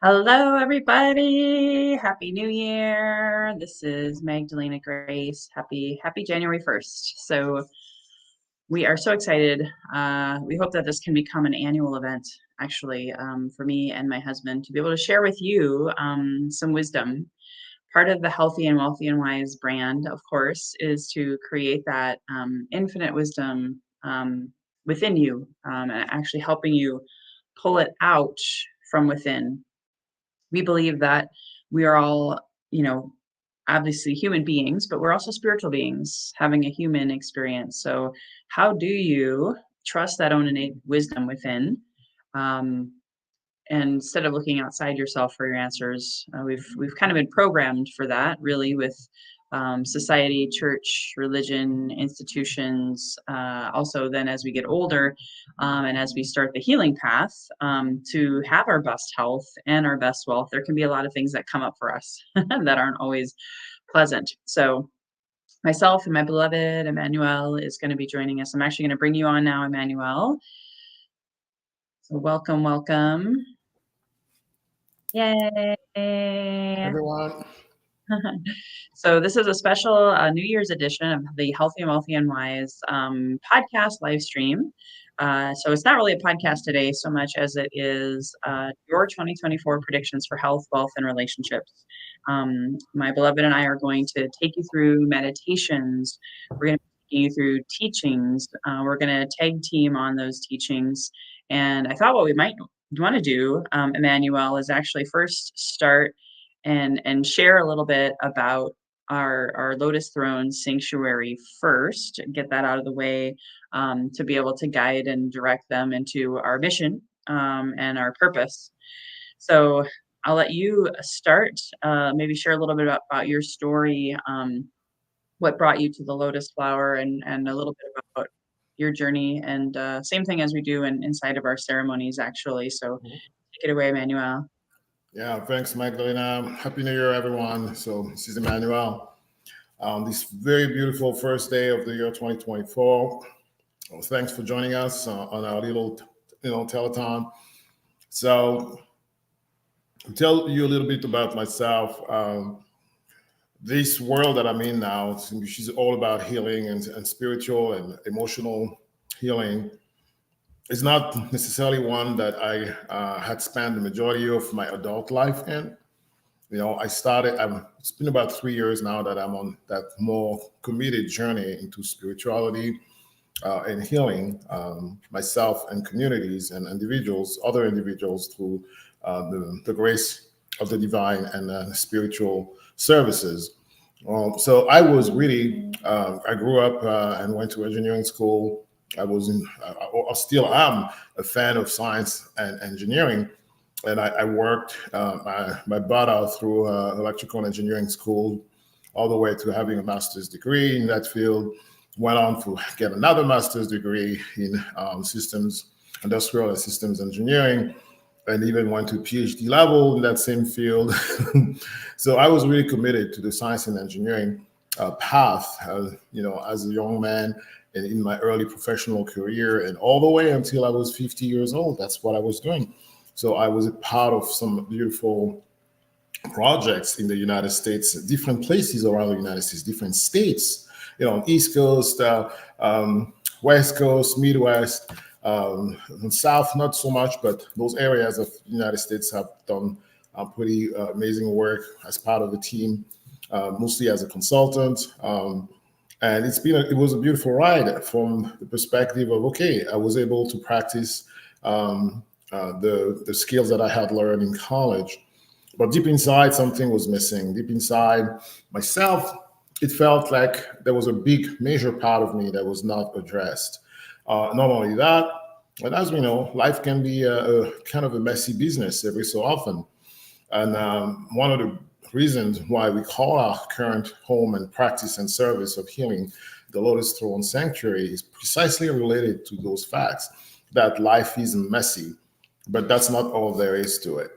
Hello, everybody. Happy New Year. This is Magdalena Grace. Happy January 1st. So we are so excited. We hope that this can become an annual event, actually, for me and my husband to be able to share with you some wisdom. Part of the Healthy and Wealthy and Wise brand, of course, is to create that infinite wisdom within you and actually helping you pull it out from within. We believe that we are all, obviously human beings, but we're also spiritual beings having a human experience. So, how do you trust that own innate wisdom within? Um, and instead of looking outside yourself for your answers, we've kind of been programmed for that, really, with society, church, religion, institutions. Also, then as we get older, and as we start the healing path, to have our best health and our best wealth, there can be a lot of things that come up for us that aren't always pleasant. So myself and my beloved Emmanuel is going to be joining us. I'm actually going to bring you on now, Emmanuel. So welcome. Yay. Everyone. So this is a special New Year's edition of the Healthy and Wealthy and Wise podcast live stream. So it's not really a podcast today so much as it is your 2024 predictions for health, wealth, and relationships. My beloved and I are going to take you through meditations. We're going to take you through teachings. We're going to tag team on those teachings. And I thought what we might want to do, Emmanuel, is actually first start and share a little bit about our Lotus Throne Sanctuary first, get that out of the way, to be able to guide and direct them into our mission and our purpose. So I'll let you start, maybe share a little bit about your story, what brought you to the lotus flower, and a little bit about your journey. And same thing as we do inside of our ceremonies, actually. So take it away, Emmanuel. Yeah, thanks, Magdalena. Happy New Year, everyone. So this is Emmanuel. This very beautiful first day of the year 2024. Well, thanks for joining us on our little, telethon. So to tell you a little bit about myself, this world that I'm in now, which is all about healing and spiritual and emotional healing, is not necessarily one that I had spent the majority of my adult life in. It's been about 3 years now that I'm on that more committed journey into spirituality and healing myself and communities and other individuals through the grace of the divine and spiritual services. I grew up and went to engineering school. I still am a fan of science and engineering, and I worked my butt out through electrical engineering school, all the way to having a master's degree in that field. Went on to get another master's degree in industrial and systems engineering, and even went to PhD level in that same field. So I was really committed to the science and engineering path, as a young man and in my early professional career, and all the way until I was 50 years old. That's what I was doing. So I was a part of some beautiful projects in the United States, different places around the United States, different states, East Coast, West Coast, Midwest, South, not so much, but those areas of the United States have done pretty amazing work as part of the team, mostly as a consultant. And it was a beautiful ride from the perspective of, okay, I was able to practice the skills that I had learned in college. But deep inside, something was missing. Deep inside myself, it felt like there was a big major part of me that was not addressed. Not only that, but as we know, life can be a kind of a messy business every so often. And one of the reasons why we call our current home and practice and service of healing the Lotus Throne Sanctuary is precisely related to those facts, that life is messy, but that's not all there is to it.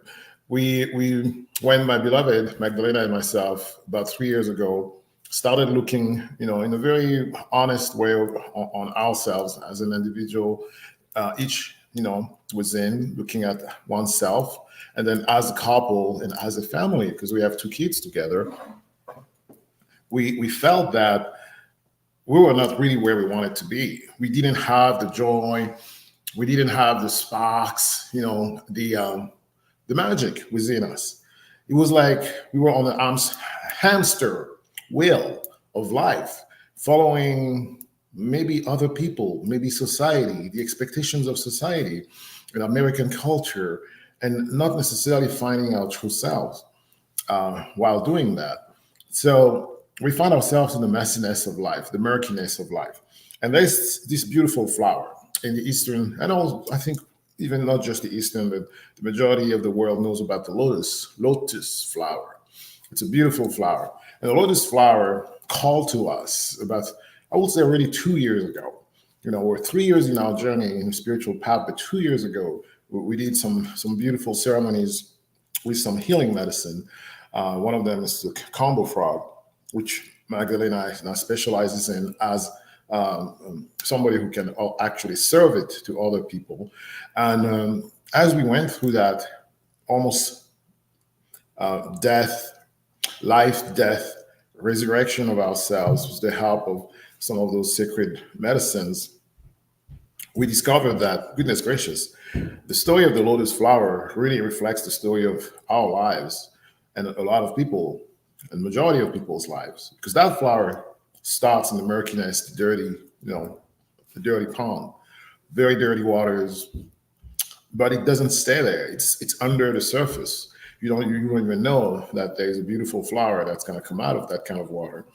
When my beloved Magdalena and myself, about 3 years ago, started looking, in a very honest way on ourselves as an individual, each within, looking at oneself, and then as a couple and as a family, because we have two kids together, we felt that we were not really where we wanted to be. We didn't have the joy, we didn't have the sparks, the magic within us. It was like we were on an hamster wheel of life, following maybe other people, maybe society, the expectations of society, and American culture, and not necessarily finding our true selves while doing that. So we find ourselves in the messiness of life, the murkiness of life. And there's this beautiful flower in the Eastern, and also, I think even not just the Eastern, but the majority of the world knows about the lotus flower. It's a beautiful flower. And the lotus flower called to us about, I would say already 2 years ago. We're 3 years in our journey in the spiritual path, but 2 years ago, we did some beautiful ceremonies with some healing medicine. One of them is the combo frog, which Magdalena now specializes in as somebody who can actually serve it to other people. And as we went through that almost death, life, death, resurrection of ourselves with the help of some of those sacred medicines, we discovered that, goodness gracious, the story of the lotus flower really reflects the story of our lives and a lot of people, and majority of people's lives, because that flower starts in the murkiness, the dirty pond, very dirty waters, but it doesn't stay there. It's under the surface. You don't even know that there's a beautiful flower that's going to come out of that kind of water,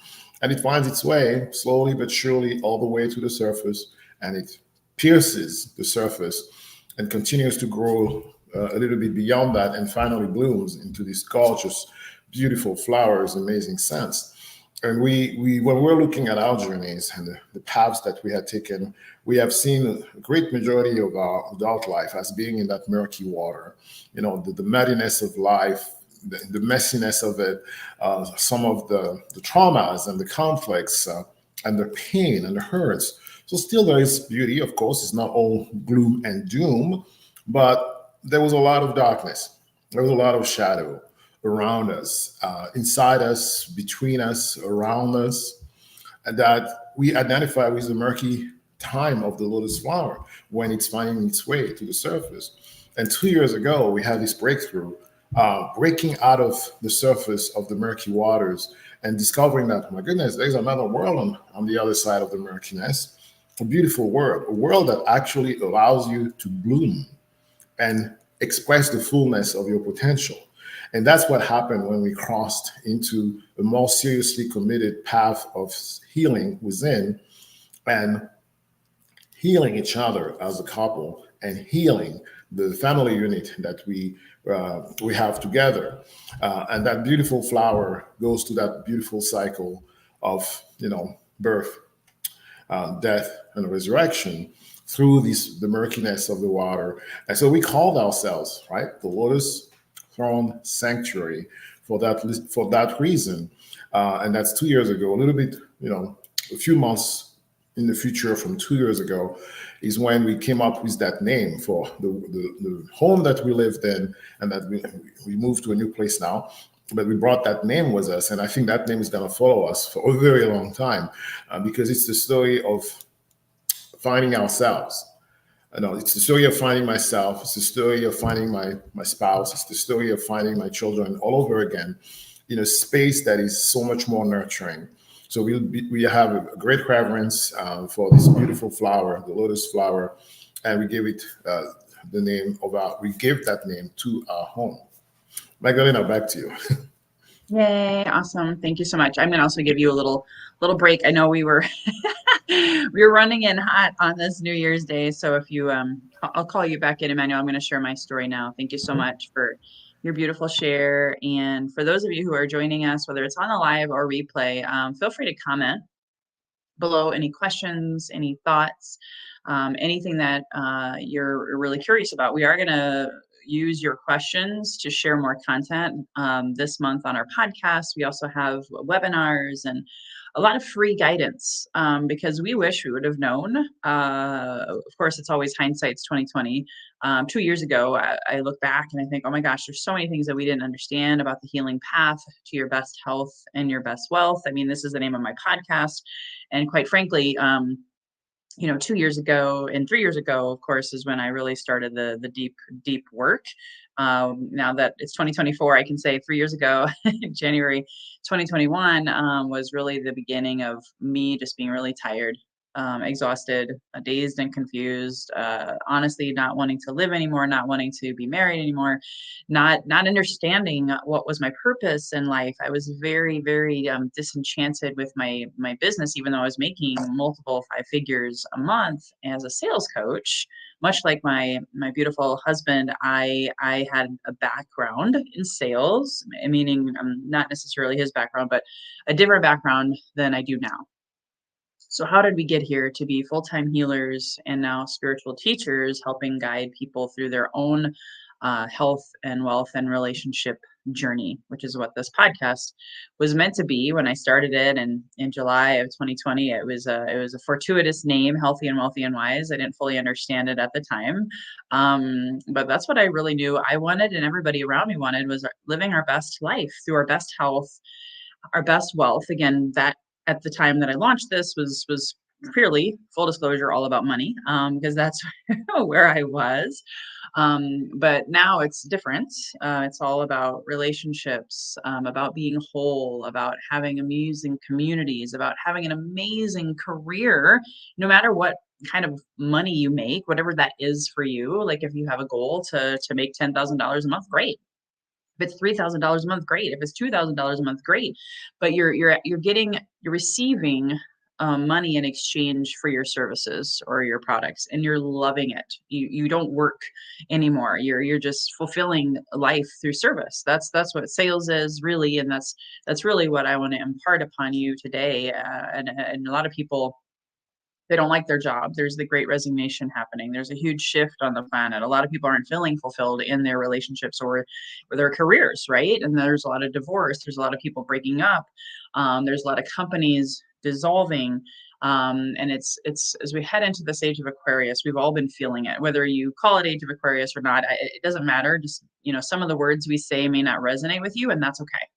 and it finds its way slowly but surely all the way to the surface, and it pierces the surface and continues to grow a little bit beyond that, and finally blooms into these gorgeous, beautiful flowers, amazing scents. And we when we're looking at our journeys and the paths that we had taken, we have seen a great majority of our adult life as being in that murky water. The muddiness of life, the messiness of it, some of the traumas and the conflicts, and the pain and the hurts. So still there is beauty, of course. It's not all gloom and doom, but there was a lot of darkness. There was a lot of shadow around us, inside us, between us, around us, and that we identify with the murky time of the lotus flower when it's finding its way to the surface. And 2 years ago, we had this breakthrough, breaking out of the surface of the murky waters and discovering that, oh my goodness, there's another world on the other side of the murkiness, a beautiful world, a world that actually allows you to bloom and express the fullness of your potential. And that's what happened when we crossed into a more seriously committed path of healing within, and healing each other as a couple, and healing the family unit that we have together. And that beautiful flower goes to that beautiful cycle of birth, death, and resurrection through the murkiness of the water. And so we called ourselves, right, the Lotus Throne Sanctuary for that reason. And that's 2 years ago. A little bit, a few months in the future from 2 years ago is when we came up with that name for the home that we lived in, and that we moved to a new place now. But we brought that name with us, and I think that name is going to follow us for a very long time, because it's the story of finding ourselves. It's the story of finding myself. It's the story of finding my spouse. It's the story of finding my children all over again in a space that is so much more nurturing. So we have a great reverence for this beautiful flower, the lotus flower, and we give it we give that name to our home. Magdalena, back to you. Yay, awesome. Thank you so much. I'm gonna also give you a little break. I know we were we were running in hot on this New Year's Day. So if you I'll call you back in, Emmanuel. I'm gonna share my story now. Thank you so much for your beautiful share. And for those of you who are joining us, whether it's on the live or replay, feel free to comment below any questions, any thoughts, anything that you're really curious about. We are going to use your questions to share more content this month on our podcast. We also have webinars and a lot of free guidance, because we wish we would have known. Of course, it's always hindsight's 2020. 2 years ago, I look back and I think, oh my gosh, there's so many things that we didn't understand about the healing path to your best health and your best wealth. I mean, this is the name of my podcast, and quite frankly, 2 years ago and 3 years ago, of course, is when I really started the deep work. Now that it's 2024, I can say 3 years ago, January 2021, was really the beginning of me just being really tired, exhausted, dazed and confused, honestly, not wanting to live anymore, not wanting to be married anymore, not understanding what was my purpose in life. I was very, very disenchanted with my business, even though I was making multiple five figures a month as a sales coach. Much like my beautiful husband, I had a background in sales, meaning not necessarily his background, but a different background than I do now. So, how did we get here to be full time healers and now spiritual teachers, helping guide people through their own health and wealth and relationship journey, which is what this podcast was meant to be when I started it in July of 2020. It was a fortuitous name, Healthy and Wealthy and Wise. I didn't fully understand it at the time, but that's what I really knew I wanted, and everybody around me wanted, was living our best life through our best health, our best wealth. Again, that at the time that I launched this was purely, full disclosure, all about money, because that's where I was. But now it's different. It's all about relationships, about being whole, about having amazing communities, about having an amazing career, no matter what kind of money you make, whatever that is for you. Like if you have a goal to make $10,000 a month, great. If it's $3,000 a month, great. If it's $2,000 a month, great. But you're receiving money in exchange for your services or your products, and you're loving it. You don't work anymore. You're just fulfilling life through service. That's what sales is really, and that's really what I want to impart upon you today. And a lot of people, they don't like their job. There's the great resignation happening. There's a huge shift on the planet. A lot of people aren't feeling fulfilled in their relationships or their careers, right? And there's a lot of divorce. There's a lot of people breaking up. There's a lot of companies dissolving. And it's as we head into this age of Aquarius, we've all been feeling it, whether you call it age of Aquarius or not. It doesn't matter. Just, some of the words we say may not resonate with you, and that's okay.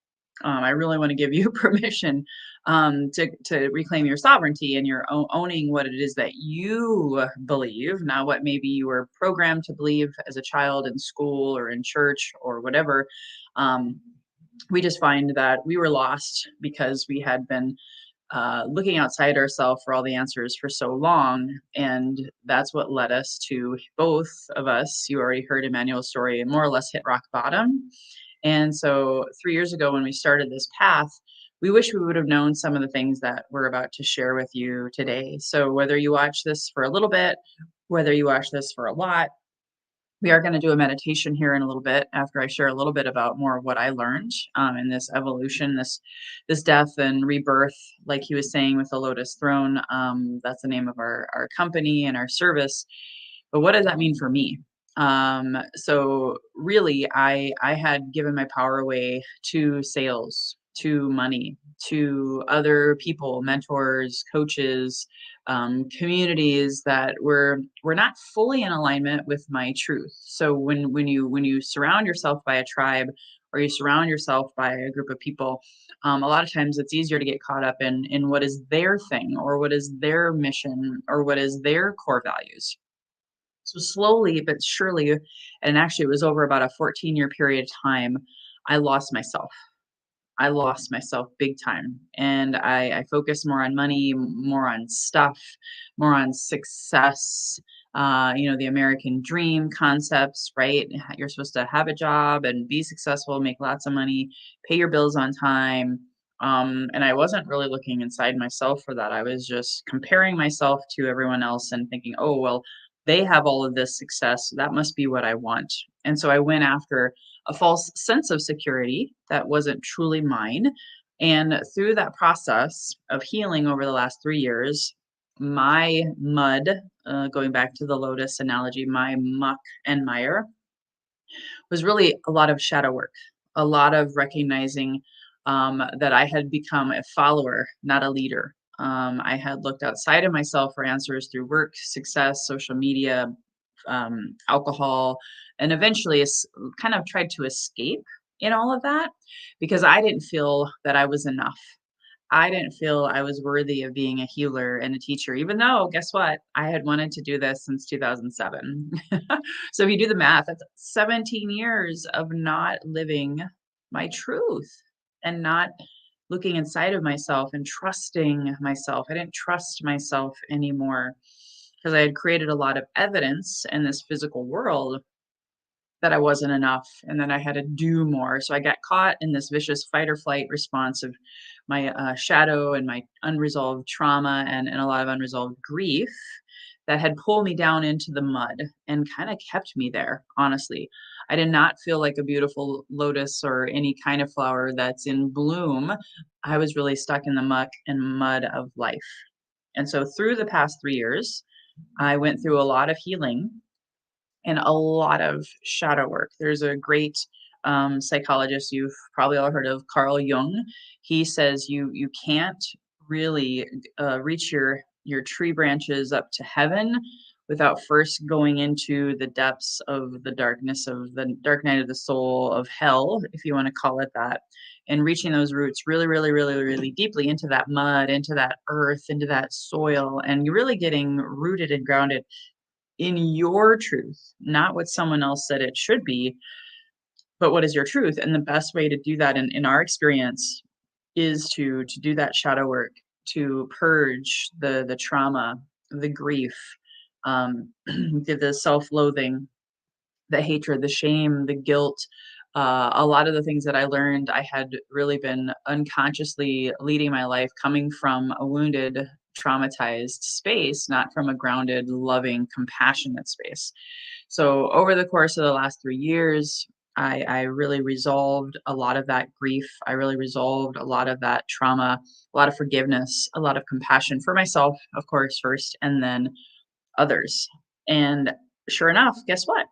I really want to give you permission to reclaim your sovereignty, and your owning what it is that you believe, not what maybe you were programmed to believe as a child in school or in church or whatever. We just find that we were lost because we had been looking outside ourselves for all the answers for so long. And that's what led us to, both of us, you already heard Emmanuel's story, and more or less hit rock bottom. And so 3 years ago, when we started this path, we wish we would have known some of the things that we're about to share with you today. So whether you watch this for a little bit, whether you watch this for a lot, we are going to do a meditation here in a little bit after I share a little bit about more of what I learned in this evolution, this death and rebirth, like he was saying with the Lotus Throne. That's the name of our company and our service. But what does that mean for me? So really, I had given my power away to sales, to money, to other people, mentors, coaches, communities that were not fully in alignment with my truth. So when you surround yourself by a tribe, or you surround yourself by a group of people, a lot of times it's easier to get caught up in what is their thing, or what is their mission, or what is their core values. So slowly but surely, and actually it was over about a 14-year period of time, I lost myself. I lost myself big time. And I focused more on money, more on stuff, more on success, the American dream concepts, right? You're supposed to have a job and be successful, make lots of money, pay your bills on time. And I wasn't really looking inside myself for that. I was just comparing myself to everyone else and thinking, oh, well, they have all of this success. So that must be what I want. And so I went after a false sense of security that wasn't truly mine. And through that process of healing over the last 3 years, my mud, going back to the lotus analogy, my muck and mire, was really a lot of shadow work, a lot of recognizing that I had become a follower, not a leader. I had looked outside of myself for answers through work, success, social media, alcohol, and eventually kind of tried to escape in all of that because I didn't feel that I was enough. I didn't feel I was worthy of being a healer and a teacher, even though, guess what? I had wanted to do this since 2007. So if you do the math, that's 17 years of not living my truth and not looking inside of myself and trusting myself. I didn't trust myself anymore because I had created a lot of evidence in this physical world that I wasn't enough and that I had to do more. So I got caught in this vicious fight or flight response of my shadow and my unresolved trauma and a lot of unresolved grief that had pulled me down into the mud and kind of kept me there, honestly. I did not feel like a beautiful lotus or any kind of flower that's in bloom. I was really stuck in the muck and mud of life. And so through the past 3 years, I went through a lot of healing and a lot of shadow work. There's a great psychologist you've probably all heard of, Carl Jung. He says you can't really reach your tree branches up to heaven without first going into the depths of the darkness of the dark night of the soul of hell, if you want to call it that, and reaching those roots really, really, really, really deeply into that mud, into that earth, into that soil, and you're really getting rooted and grounded in your truth, not what someone else said it should be, but what is your truth. And the best way to do that in our experience is to do that shadow work, to purge the trauma, the grief, the self-loathing, the hatred, the shame, the guilt. A lot of the things that I learned, I had really been unconsciously leading my life coming from a wounded, traumatized space, not from a grounded, loving, compassionate space. So over the course of the last 3 years, I really resolved a lot of that grief. I really resolved a lot of that trauma, a lot of forgiveness, a lot of compassion for myself, of course, first, and then others. And sure enough, guess what?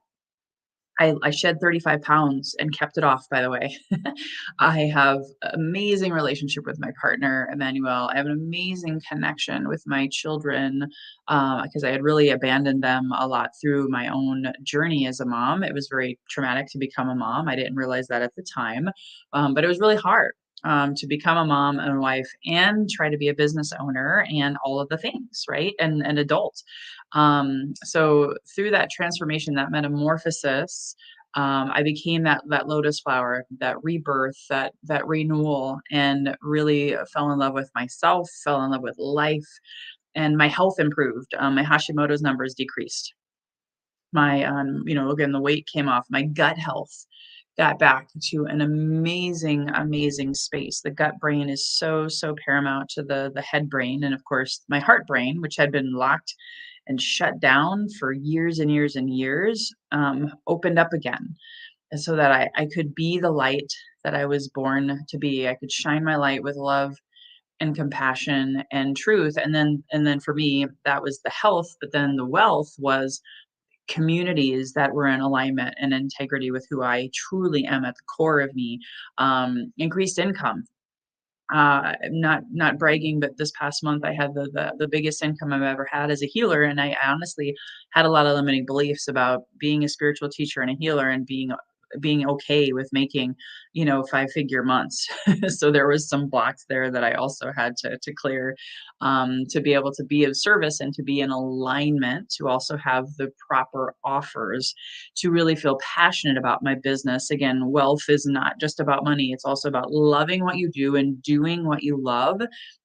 I shed 35 pounds and kept it off, by the way. I have amazing relationship with my partner, Emmanuel. I have an amazing connection with my children because I had really abandoned them a lot through my own journey as a mom. It was very traumatic to become a mom. I didn't realize that at the time, but it was really hard. To become a mom and a wife and try to be a business owner and all of the things, right? And an adult. So through that transformation, that metamorphosis, I became that lotus flower, that rebirth, that renewal, and really fell in love with myself, fell in love with life, and my health improved. My Hashimoto's numbers decreased. My, again, the weight came off. My gut health got back to an amazing, amazing space. The gut brain is so, so paramount to the head brain, and of course, my heart brain, which had been locked and shut down for years and years and years, opened up again. And so that I could be the light that I was born to be. I could shine my light with love and compassion and truth. And then for me, that was the health, but then the wealth was communities that were in alignment and integrity with who I truly am at the core of me. Increased income, not bragging, but this past month I had the biggest income I've ever had as a healer, and I honestly had a lot of limiting beliefs about being a spiritual teacher and a healer and being okay with making 5-figure months. So there was some blocks there that I also had to clear, to be able to be of service and to be in alignment, to also have the proper offers, to really feel passionate about my business. Again, wealth is not just about money. It's also about loving what you do and doing what you love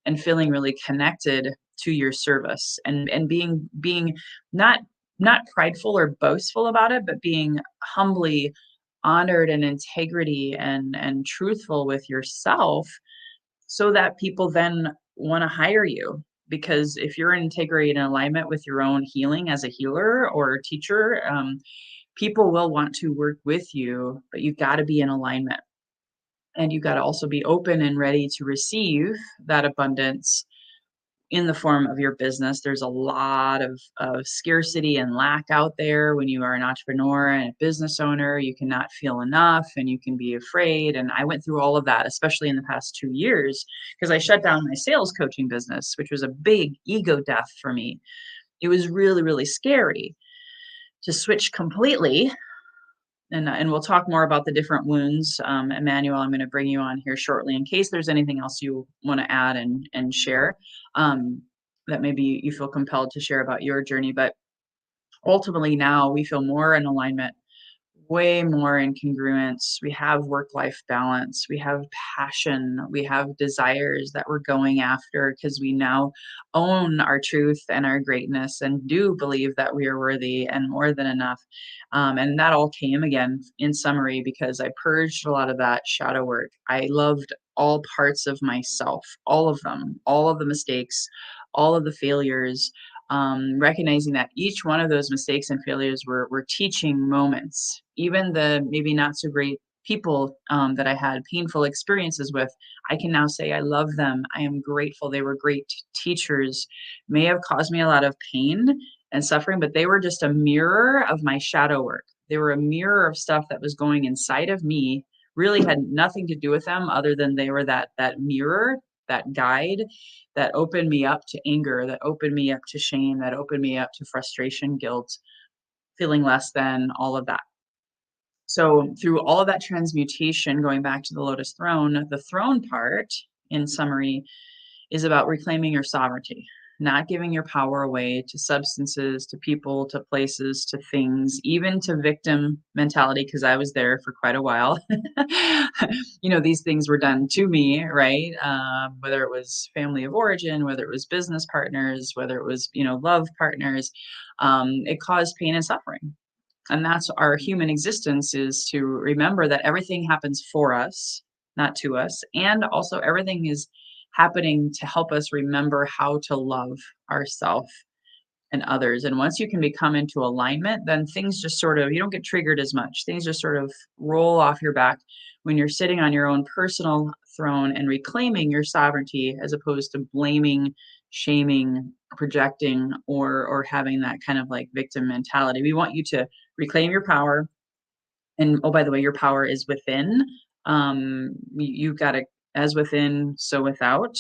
and feeling really connected to your service and being not prideful or boastful about it, but being humbly honored and integrity and truthful with yourself so that people then want to hire you. Because if you're in integrity and alignment with your own healing as a healer or a teacher, people will want to work with you, but you've got to be in alignment. And you've got to also be open and ready to receive that abundance in the form of your business. There's a lot of scarcity and lack out there when you are an entrepreneur and a business owner. You cannot feel enough and you can be afraid. And I went through all of that, especially in the past 2 years, because I shut down my sales coaching business, which was a big ego death for me. It was really, really scary to switch completely. And we'll talk more about the different wounds. Emmanuel, I'm going to bring you on here shortly in case there's anything else you want to add and share, that maybe you feel compelled to share about your journey. But ultimately now we feel more in alignment, way more in congruence. We have work-life balance. We have passion. We have desires that we're going after because we now own our truth and our greatness and do believe that we are worthy and more than enough. And that all came again in summary because I purged a lot of that shadow work. I loved all parts of myself, all of them, all of the mistakes, all of the failures, recognizing that each one of those mistakes and failures were teaching moments. Even the maybe not so great people that I had painful experiences with, I can now say I love them. I am grateful. They were great teachers, may have caused me a lot of pain and suffering, but they were just a mirror of my shadow work. They were a mirror of stuff that was going inside of me, really had nothing to do with them other than they were that mirror, that guide that opened me up to anger, that opened me up to shame, that opened me up to frustration, guilt, feeling less than, all of that. So through all of that transmutation, going back to the lotus throne, the throne part, in summary, is about reclaiming your sovereignty, not giving your power away to substances, to people, to places, to things, even to victim mentality, because I was there for quite a while. These things were done to me, right? Whether it was family of origin, whether it was business partners, whether it was, love partners, it caused pain and suffering. And that's our human existence, is to remember that everything happens for us, not to us. And also everything is happening to help us remember how to love ourselves and others. And once you can become into alignment, then things just sort of, you don't get triggered as much. Things just sort of roll off your back when you're sitting on your own personal throne and reclaiming your sovereignty, as opposed to blaming, shaming, projecting, or having that kind of like victim mentality. We want you to reclaim your power. And oh, by the way, your power is within. You've got to, as within, so without.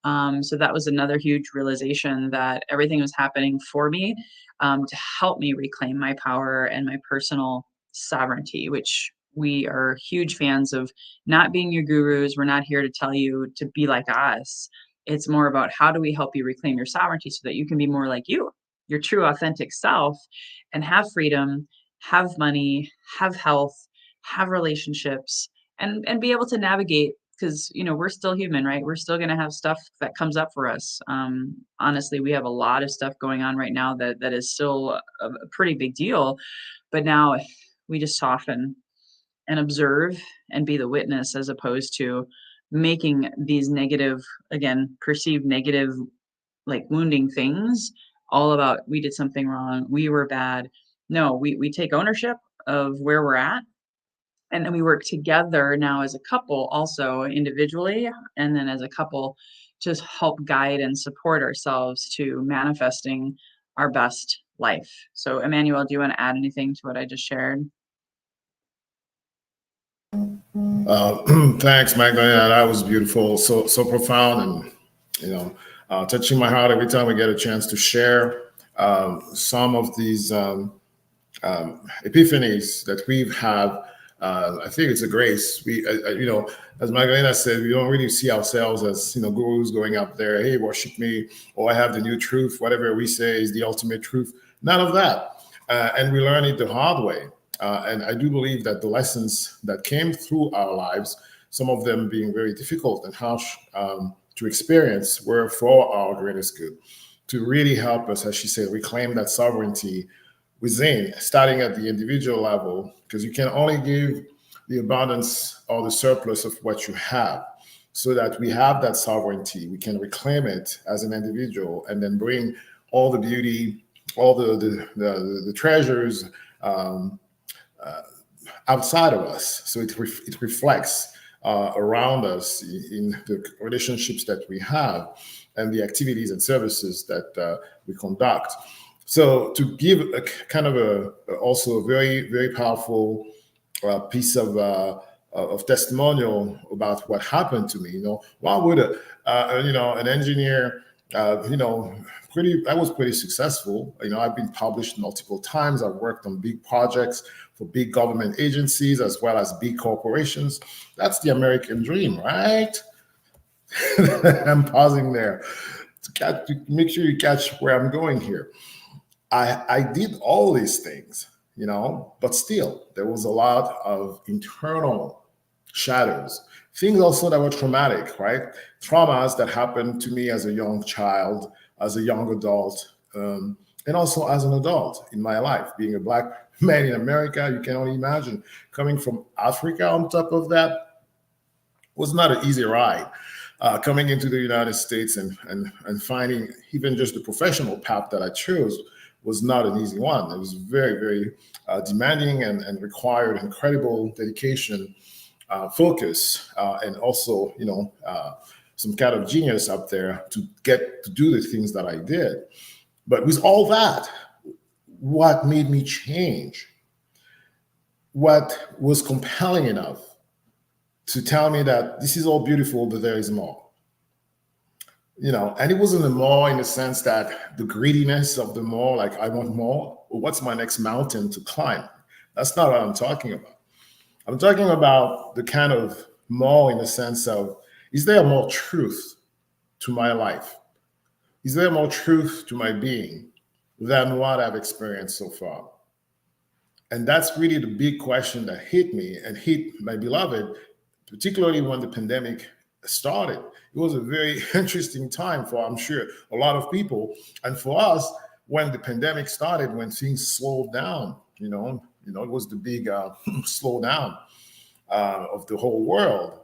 So that was another huge realization, that everything was happening for me, to help me reclaim my power and my personal sovereignty, which we are huge fans of not being your gurus. We're not here to tell you to be like us. It's more about how do we help you reclaim your sovereignty so that you can be more like you, your true authentic self, and have freedom, have money, have health, have relationships, and be able to navigate, because we're still human, right? We're still going to have stuff that comes up for us. Honestly, we have a lot of stuff going on right now that is still a pretty big deal, but now we just soften and observe and be the witness, as opposed to making these negative, again, perceived negative, like wounding things all about we did something wrong, we were bad. No, we take ownership of where we're at, and then we work together now as a couple, also individually, and then as a couple, to help guide and support ourselves to manifesting our best life. So Emmanuel, do you want to add anything to what I just shared? Thanks, Magdalena. That was beautiful, so profound, and touching my heart every time we get a chance to share some of these epiphanies that we've had. I think it's a grace. As Magdalena said, we don't really see ourselves as gurus going up there, hey, worship me, or I have the new truth. Whatever we say is the ultimate truth. None of that, and we learn it the hard way. And I do believe that the lessons that came through our lives, some of them being very difficult and harsh to experience, were for our greatest good, to really help us, as she said, reclaim that sovereignty within, starting at the individual level, because you can only give the abundance or the surplus of what you have, so that we have that sovereignty. We can reclaim it as an individual and then bring all the beauty, all the treasures outside of us. So it reflects around us in the relationships that we have and the activities and services that we conduct. So to give a kind of also a very, very powerful piece of testimonial about what happened to me. Why would an engineer, I was pretty successful. I've been published multiple times. I've worked on big projects for big government agencies as well as big corporations. That's the American dream, right? I'm pausing there to make sure you catch where I'm going here. I did all these things, but still there was a lot of internal shadows, things also that were traumatic, right? Traumas that happened to me as a young child, as a young adult, and also as an adult in my life. Being a Black man in America, you can only imagine. Coming from Africa on top of that was not an easy ride. Coming into the United States and finding even just the professional path that I chose was not an easy one. It was very, very demanding and required incredible dedication, focus, and also, some kind of genius up there to get to do the things that I did. But with all that, what made me change? What was compelling enough to tell me that this is all beautiful, but there is more? And it wasn't a more in the sense that the greediness of the more, like I want more, or what's my next mountain to climb? That's not what I'm talking about. I'm talking about the kind of more in the sense of, is there more truth to my life? Is there more truth to my being than what I've experienced so far? And that's really the big question that hit me and hit my beloved, particularly when the pandemic started. It was a very interesting time for, I'm sure, a lot of people. And for us, when the pandemic started, when things slowed down, it was the big slowdown of the whole world.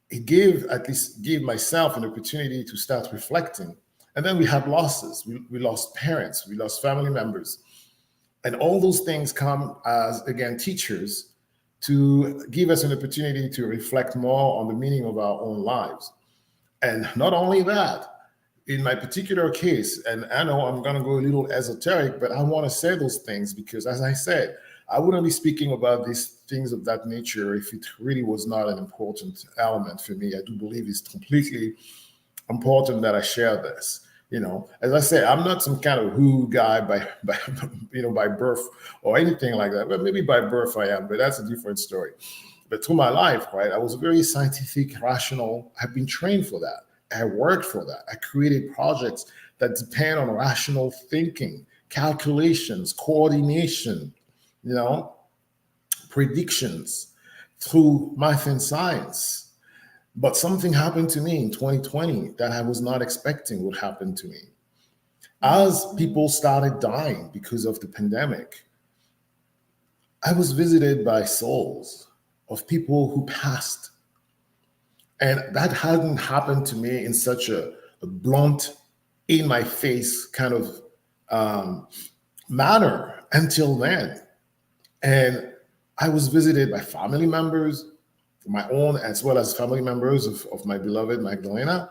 It at least gave myself an opportunity to start reflecting. And then we had losses. We lost parents, we lost family members. And all those things come as, again, teachers to give us an opportunity to reflect more on the meaning of our own lives. And not only that, in my particular case, and I know I'm going to go a little esoteric, but I want to say those things because, as I said, I wouldn't be speaking about these things of that nature if it really was not an important element for me. I do believe it's completely important that I share this. As I say, I'm not some kind of who guy by birth or anything like that. But maybe by birth I am, but that's a different story. But through my life, right, I was very scientific, rational. I've been trained for that. I worked for that. I created projects that depend on rational thinking, calculations, coordination, predictions through math and science. But something happened to me in 2020 that I was not expecting would happen to me. As people started dying because of the pandemic, I was visited by souls of people who passed. And that hadn't happened to me in such a blunt, in my face kind of manner until then. And I was visited by family members, my own as well as family members of my beloved Magdalena,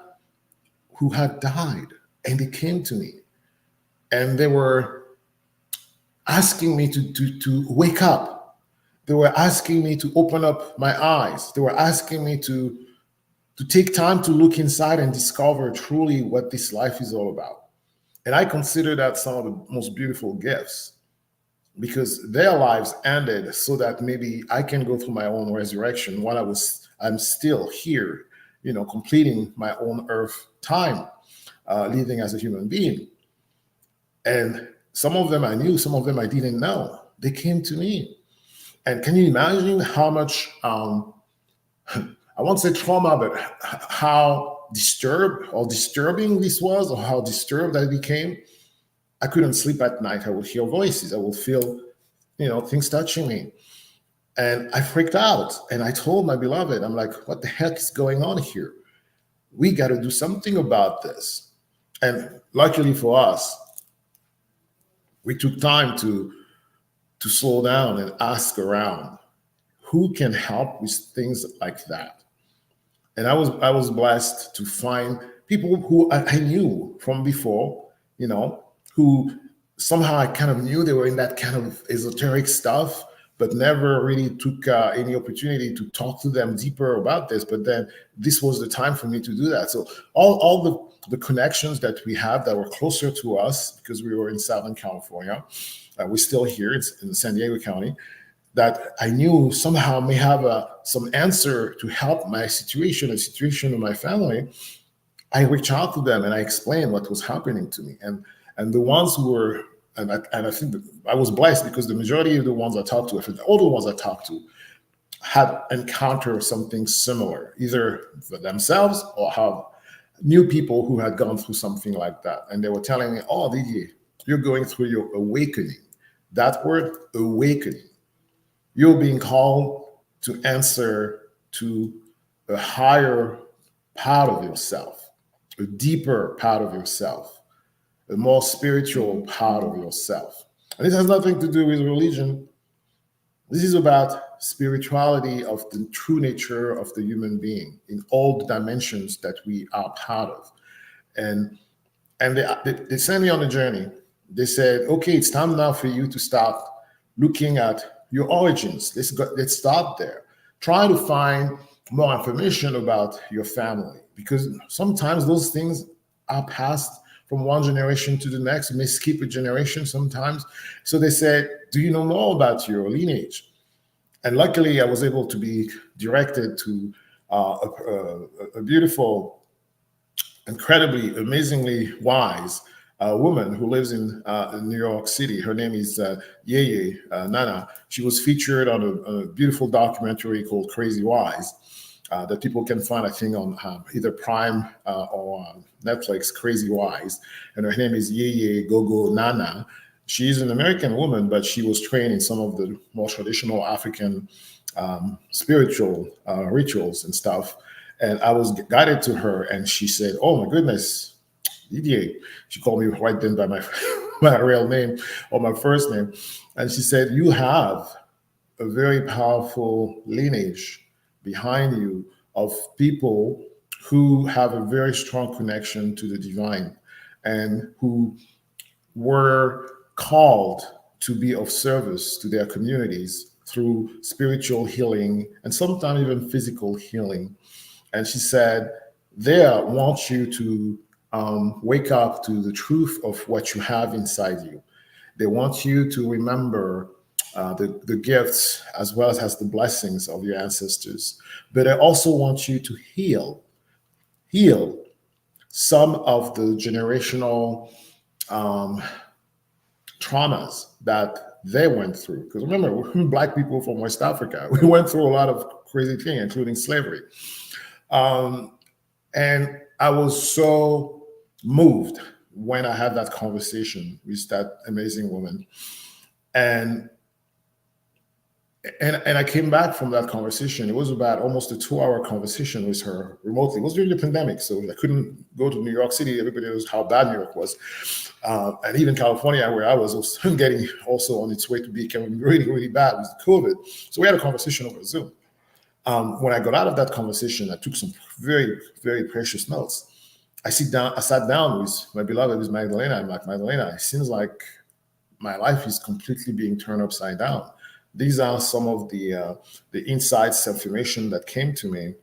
who had died. And they came to me and they were asking me to wake up. They were asking me to open up my eyes. They were asking me to take time to look inside and discover truly what this life is all about. And I consider that some of the most beautiful gifts, because their lives ended so that maybe I can go through my own resurrection while I'm still here, completing my own earth time, living as a human being. And some of them I knew, some of them I didn't know. They came to me. And can you imagine how much, I won't say trauma, but how disturbed or disturbing this was, or how disturbed I became? I couldn't sleep at night. I would hear voices. I would feel, things touching me. And I freaked out. And I told my beloved, I'm like, what the heck is going on here? We got to do something about this. And luckily for us, we took time to slow down and ask around who can help with things like that. And I was blessed to find people who I knew from before, you know, who somehow I kind of knew they were in that kind of esoteric stuff, but never really took any opportunity to talk to them deeper about this. But then this was the time for me to do that. So all the connections that we have that were closer to us because we were in Southern California, we're still here in San Diego County, that I knew somehow may have some answer to help my situation, the situation of my family. I reached out to them and I explained what was happening to me. And the ones who were, and I think that I was blessed because the majority of the ones I talked to, if all the ones I talked to, had encountered something similar, either for themselves or have new people who had gone through something like that. And they were telling me, oh, Didier, you're going through your awakening. That word, awakening. You're being called to answer to a higher part of yourself, a deeper part of yourself, a more spiritual part of yourself. And this has nothing to do with religion. This is about spirituality of the true nature of the human being in all the dimensions that we are part of. And they sent me on a journey. They said, okay, it's time now for you to start looking at your origins. Let's start there. Try to find more information about your family because sometimes those things are passed from one generation to the next. You may skip a generation sometimes. So they said, do you know more about your lineage? And luckily, I was able to be directed to a beautiful, incredibly, amazingly wise woman who lives in New York City. Her name is Yeye Nana. She was featured on a beautiful documentary called Crazy Wise that people can find, I think, on either Prime or Netflix, Crazy Wise. And her name is Yeye Gogo Nana. She's an American woman, but she was trained in some of the more traditional African spiritual rituals and stuff. And I was guided to her, and she said, "Oh my goodness, Didier." She called me right then by my my real name or my first name, and she said, "You have a very powerful lineage behind you of people who have a very strong connection to the divine, and who were called to be of service to their communities through spiritual healing and sometimes even physical healing." And she said, they want you to wake up to the truth of what you have inside you. They want you to remember the gifts as well as the blessings of your ancestors. But I also want you to heal some of the generational traumas that they went through. Because remember, we're Black people from West Africa. We went through a lot of crazy things, including slavery. And I was so moved when I had that conversation with that amazing woman. And I came back from that conversation. It was about almost a 2-hour conversation with her remotely. It was during the pandemic, so I couldn't go to New York City. Everybody knows how bad New York was. And even California, where I was getting also on its way to becoming really, really bad with COVID. So we had a conversation over Zoom. When I got out of that conversation, I took some very, very precious notes. I sat down with my beloved, with Magdalena. I'm like, Magdalena, it seems like my life is completely being turned upside down. These are some of the insights, information that came to me.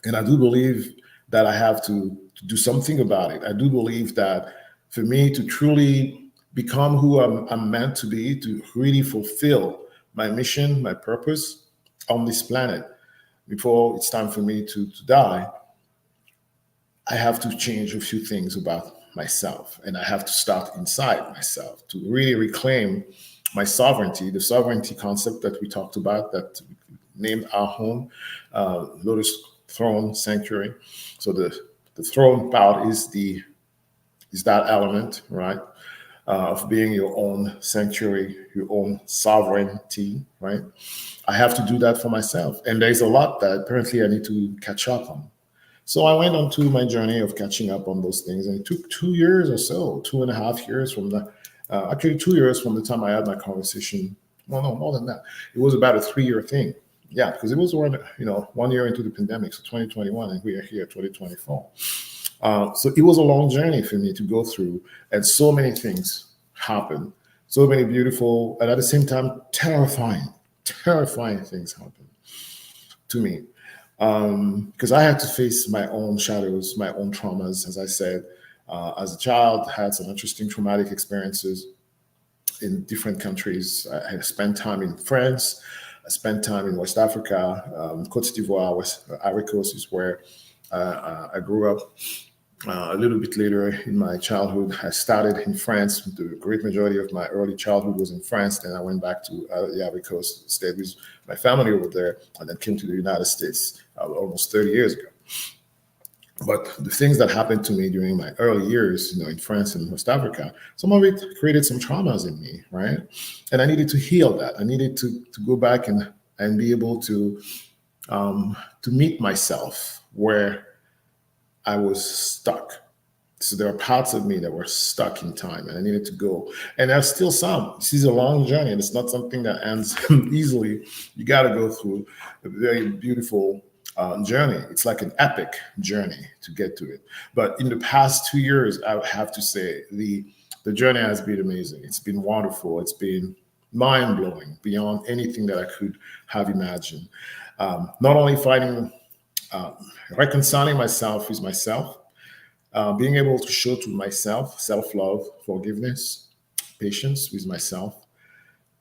And I do believe that I have to do something about it. I do believe that for me to truly become who I'm meant to be, to really fulfill my mission, my purpose on this planet, before it's time for me to die, I have to change a few things about myself. And I have to start inside myself to really reclaim my sovereignty, the sovereignty concept that we talked about, that we named our home, Lotus Throne Sanctuary. So the throne part is that element, right? Of being your own sanctuary, your own sovereignty, right? I have to do that for myself. And there's a lot that apparently I need to catch up on. So I went on to my journey of catching up on those things. And it took 2 years or so, 2.5 years from actually 2 years from the time I had my conversation. Well, no, more than that. It was about a 3-year thing Yeah, because it was one year into the pandemic, so 2021, and we are here 2024. So it was a long journey for me to go through, and so many things happened, so many beautiful, and at the same time, terrifying things happened to me. Because I had to face my own shadows, my own traumas, as I said. As a child, I had some interesting traumatic experiences in different countries. I had spent time in France. I spent time in West Africa, Cote d'Ivoire, West Ivory Coast is where I grew up. A little bit later in my childhood, I started in France. The great majority of my early childhood was in France. Then I went back to the Ivory Coast, stayed with my family over there, and then came to the United States almost 30 years ago. But the things that happened to me during my early years, in France and West Africa, some of it created some traumas in me, right? And I needed to heal that. I needed to go back and be able to meet myself where I was stuck. So there are parts of me that were stuck in time and I needed to go. And there's still some. This is a long journey and it's not something that ends easily. You got to go through a very beautiful journey. It's like an epic journey to get to it. But in the past 2 years, I would have to say the journey has been amazing. It's been wonderful. It's been mind blowing beyond anything that I could have imagined. Not only finding reconciling myself with myself, being able to show to myself self-love, forgiveness, patience with myself,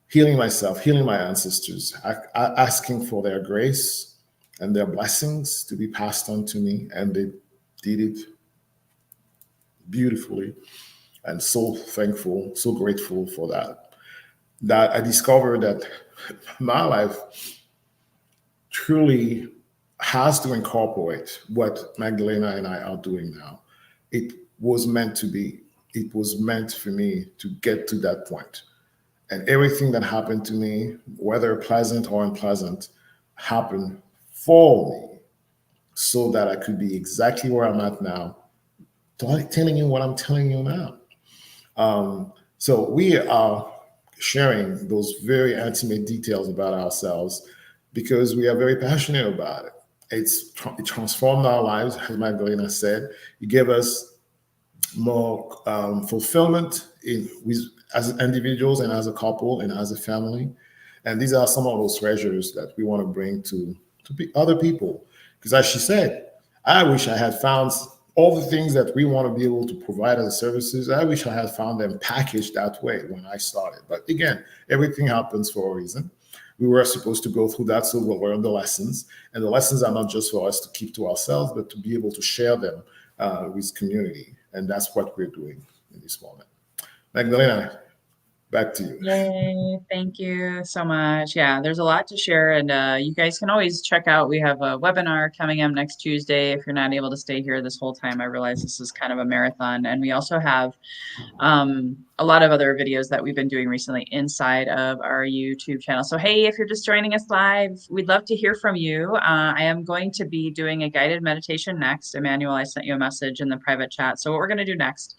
healing my ancestors, asking for their grace and their blessings to be passed on to me. And they did it beautifully. And so thankful, so grateful for that. That I discovered that my life truly has to incorporate what Magdalena and I are doing now. It was meant to be. It was meant for me to get to that point. And everything that happened to me, whether pleasant or unpleasant, happened for me so that I could be exactly where I'm at now, telling you what I'm telling you now. So we are sharing those very intimate details about ourselves because we are very passionate about it. It transformed our lives, as Magdalena said. It gave us more fulfillment as individuals and as a couple and as a family. And these are some of those treasures that we want to bring to other people. Because as she said, I wish I had found all the things that we want to be able to provide as services. I wish I had found them packaged that way when I started. But again, everything happens for a reason. We were supposed to go through that, so we'll learn the lessons. And the lessons are not just for us to keep to ourselves, but to be able to share them with community. And that's what we're doing in this moment. Magdalena, back to you. Yay, thank you so much. Yeah, there's a lot to share, and you guys can always check out. We have a webinar coming up next Tuesday. If you're not able to stay here this whole time, I realize this is kind of a marathon. And we also have a lot of other videos that we've been doing recently inside of our YouTube channel. So, hey, if you're just joining us live, we'd love to hear from you. I am going to be doing a guided meditation next. Emmanuel, I sent you a message in the private chat. So what we're going to do next,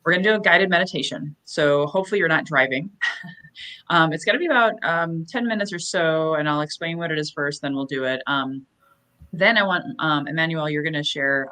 we're going to do a guided meditation. So hopefully you're not driving. It's going to be about 10 minutes or so, and I'll explain what it is first, then we'll do it. Then I want, Emmanuel, you're going to share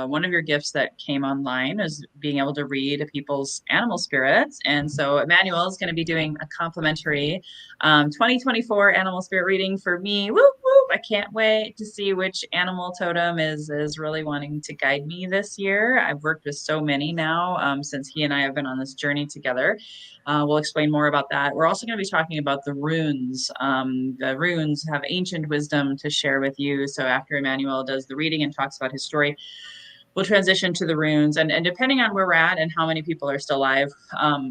one of your gifts that came online is being able to read people's animal spirits. And so Emmanuel is going to be doing a complimentary 2024 animal spirit reading for me. Whoop, whoop. I can't wait to see which animal totem is really wanting to guide me this year. I've worked with so many now since he and I have been on this journey together. We'll explain more about that. We're also going to be talking about the runes. The runes have ancient wisdom to share with you. So after Emmanuel does the reading and talks about his story, we'll transition to the runes. And depending on where we're at and how many people are still live,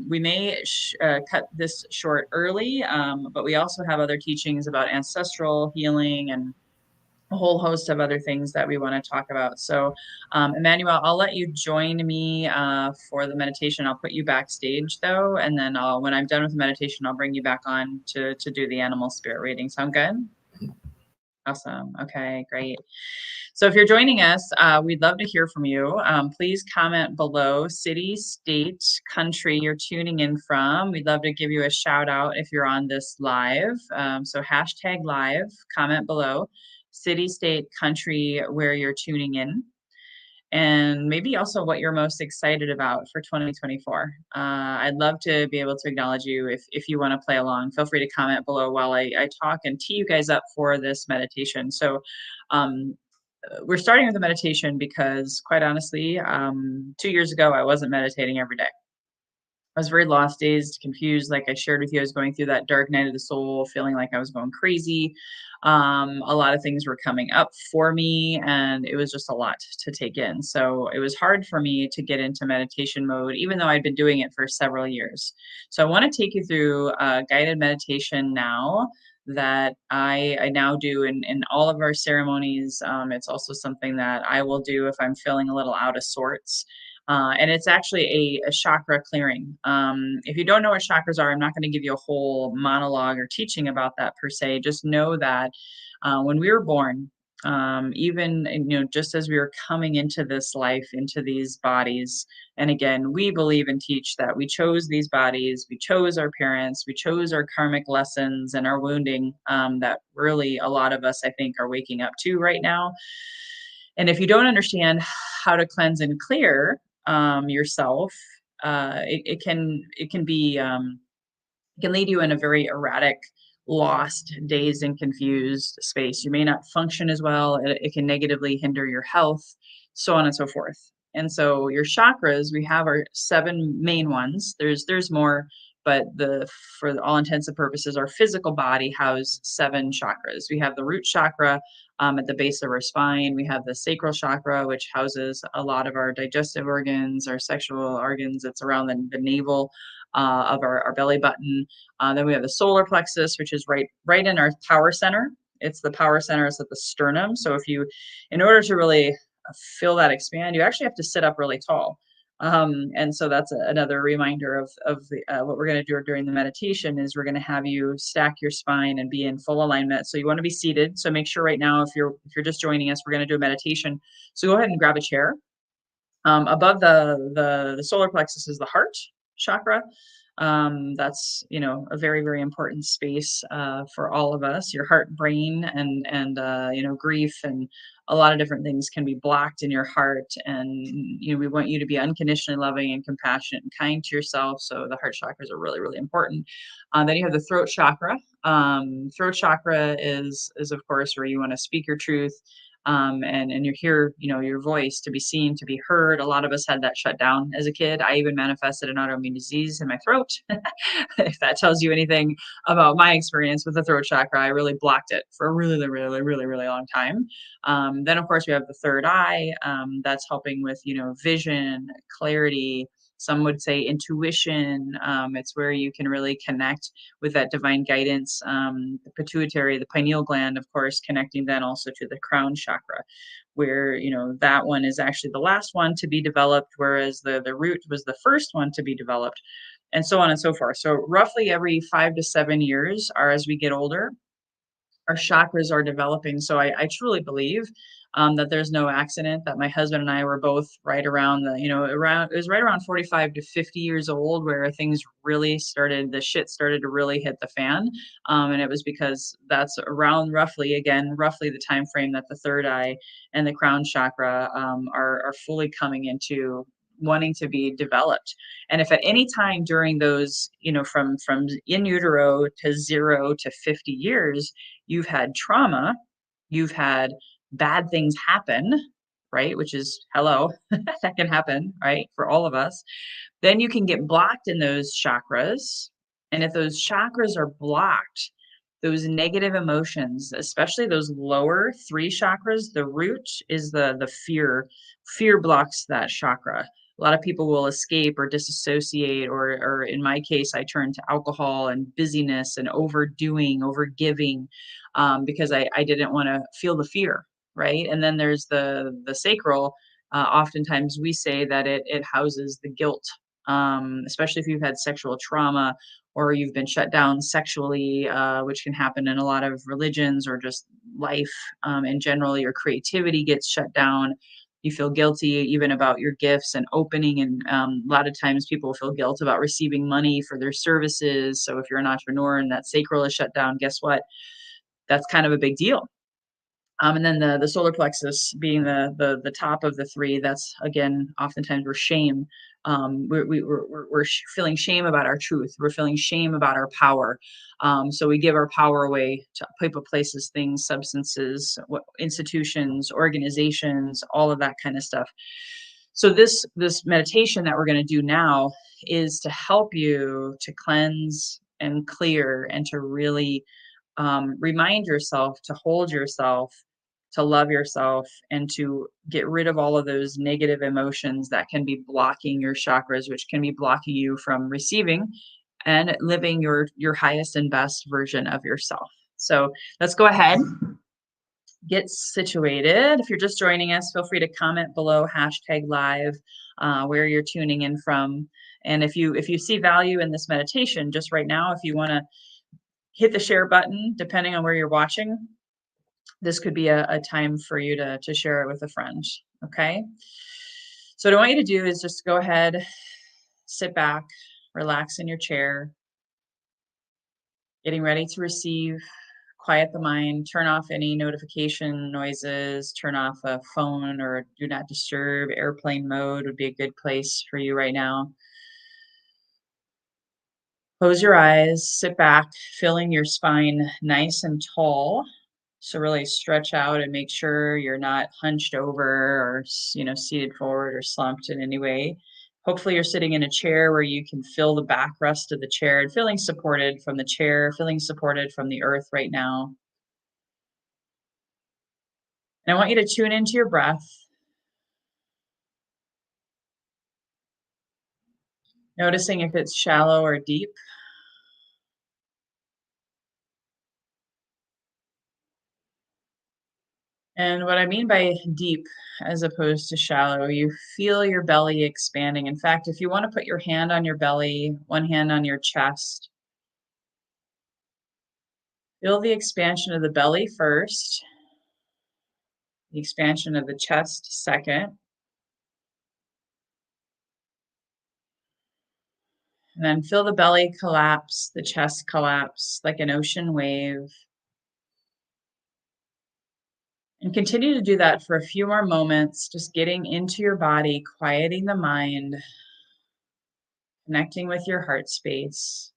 we may cut this short early, but we also have other teachings about ancestral healing and a whole host of other things that we want to talk about. So, Emmanuel, I'll let you join me for the meditation. I'll put you backstage though, and then when I'm done with the meditation, I'll bring you back on to do the animal spirit reading. Sound good? Awesome. Okay, great. So if you're joining us, we'd love to hear from you. Please comment below city, state, country you're tuning in from. We'd love to give you a shout out if you're on this live. So hashtag live, comment below, city, state, country where you're tuning in, and maybe also what you're most excited about for 2024. I'd love to be able to acknowledge you if you want to play along. Feel free to comment below while I talk and tee you guys up for this meditation. So um, we're starting with the meditation because, quite honestly, 2 years ago, I wasn't meditating every day. I was very lost, dazed, confused. Like I shared with you, I was going through that dark night of the soul, feeling like I was going crazy. A lot of things were coming up for me, and it was just a lot to take in. So it was hard for me to get into meditation mode, even though I'd been doing it for several years. So I want to take you through a guided meditation now that I now do in all of our ceremonies. It's also something that I will do if I'm feeling a little out of sorts. And it's actually a chakra clearing. If you don't know what chakras are, I'm not going to give you a whole monologue or teaching about that per se. Just know that when we were born, even just as we were coming into this life, into these bodies, and again, we believe and teach that we chose these bodies, we chose our parents, we chose our karmic lessons and our wounding that really a lot of us, I think, are waking up to right now. And if you don't understand how to cleanse and clear yourself, it can be it can lead you in a very erratic, lost, dazed, and confused space. You may not function as well. It can negatively hinder your health, so on and so forth. And so your chakras, we have our seven main ones. There's more, but the for all intents and purposes, our physical body houses seven chakras. We have the root chakra at the base of our spine. We have the sacral chakra, which houses a lot of our digestive organs, our sexual organs. It's around the navel of our belly button. Then we have the solar plexus, which is right in our power center. It's the power center is at the sternum. So if you, in order to really feel that expand, you actually have to sit up really tall. And so that's another reminder of what we're going to do during the meditation is we're going to have you stack your spine and be in full alignment. So you want to be seated. So make sure right now, if you're just joining us, we're going to do a meditation. So go ahead and grab a chair. Above the solar plexus is the heart chakra. That's a very very important space for all of us. Your heart, brain, and grief and a lot of different things can be blocked in your heart. And we want you to be unconditionally loving and compassionate and kind to yourself. So the heart chakras are really really important. Then you have the throat chakra. Throat chakra is of course where you want to speak your truth. And you hear, your voice to be seen, to be heard. A lot of us had that shut down as a kid. I even manifested an autoimmune disease in my throat. If that tells you anything about my experience with the throat chakra, I really blocked it for a really, really, really, really long time. Then, of course, we have the third eye. That's helping with, vision, clarity. Some would say intuition. It's where you can really connect with that divine guidance. The pituitary, the pineal gland, of course, connecting then also to the crown chakra, where that one is actually the last one to be developed, whereas the root was the first one to be developed, and so on and so forth. So roughly every 5 to 7 years, or as we get older, our chakras are developing. So I truly believe that there's no accident that my husband and I were both right around it was right around 45 to 50 years old where things really started, the shit started to really hit the fan. And it was because that's around roughly the time frame that the third eye and the crown chakra are fully coming into wanting to be developed. And if at any time during those, from in utero to 0 to 50 years, you've had trauma, you've had bad things happen, right? Which is hello, that can happen, right? For all of us. Then you can get blocked in those chakras. And if those chakras are blocked, those negative emotions, especially those lower three chakras, the root is the fear. Fear blocks that chakra. A lot of people will escape or disassociate, or in my case, I turn to alcohol and busyness and overdoing, overgiving, because I didn't want to feel the fear, right? And then there's the sacral. Oftentimes we say that it houses the guilt, especially if you've had sexual trauma or you've been shut down sexually, which can happen in a lot of religions or just life in general. Your creativity gets shut down. You feel guilty even about your gifts and opening. And a lot of times people feel guilt about receiving money for their services. So if you're an entrepreneur and that sacral is shut down, guess what? That's kind of a big deal. And then the solar plexus being the top of the three, that's again, oftentimes we're shame. We're feeling shame about our truth. We're feeling shame about our power. So we give our power away to people, places, things, substances, institutions, organizations, all of that kind of stuff. So this meditation that we're going to do now is to help you to cleanse and clear and to really remind yourself to hold yourself, to love yourself, and to get rid of all of those negative emotions that can be blocking your chakras, which can be blocking you from receiving and living your highest and best version of yourself. So let's go ahead, get situated. If you're just joining us, feel free to comment below #live where you're tuning in from. And if you see value in this meditation just right now, if you want to hit the share button, depending on where you're watching. This could be a time for you to share it with a friend, okay? So what I want you to do is just go ahead, sit back, relax in your chair, getting ready to receive, quiet the mind, turn off any notification noises, turn off a phone or do not disturb. Airplane mode would be a good place for you right now. Close your eyes, sit back, feeling your spine nice and tall. So really stretch out and make sure you're not hunched over or, seated forward or slumped in any way. Hopefully you're sitting in a chair where you can feel the backrest of the chair and feeling supported from the chair, feeling supported from the earth right now. And I want you to tune into your breath. Noticing if it's shallow or deep. And what I mean by deep as opposed to shallow, you feel your belly expanding. In fact, if you want to put your hand on your belly, one hand on your chest, feel the expansion of the belly first, the expansion of the chest second, and then feel the belly collapse, the chest collapse like an ocean wave. And continue to do that for a few more moments, just getting into your body, quieting the mind, connecting with your heart space.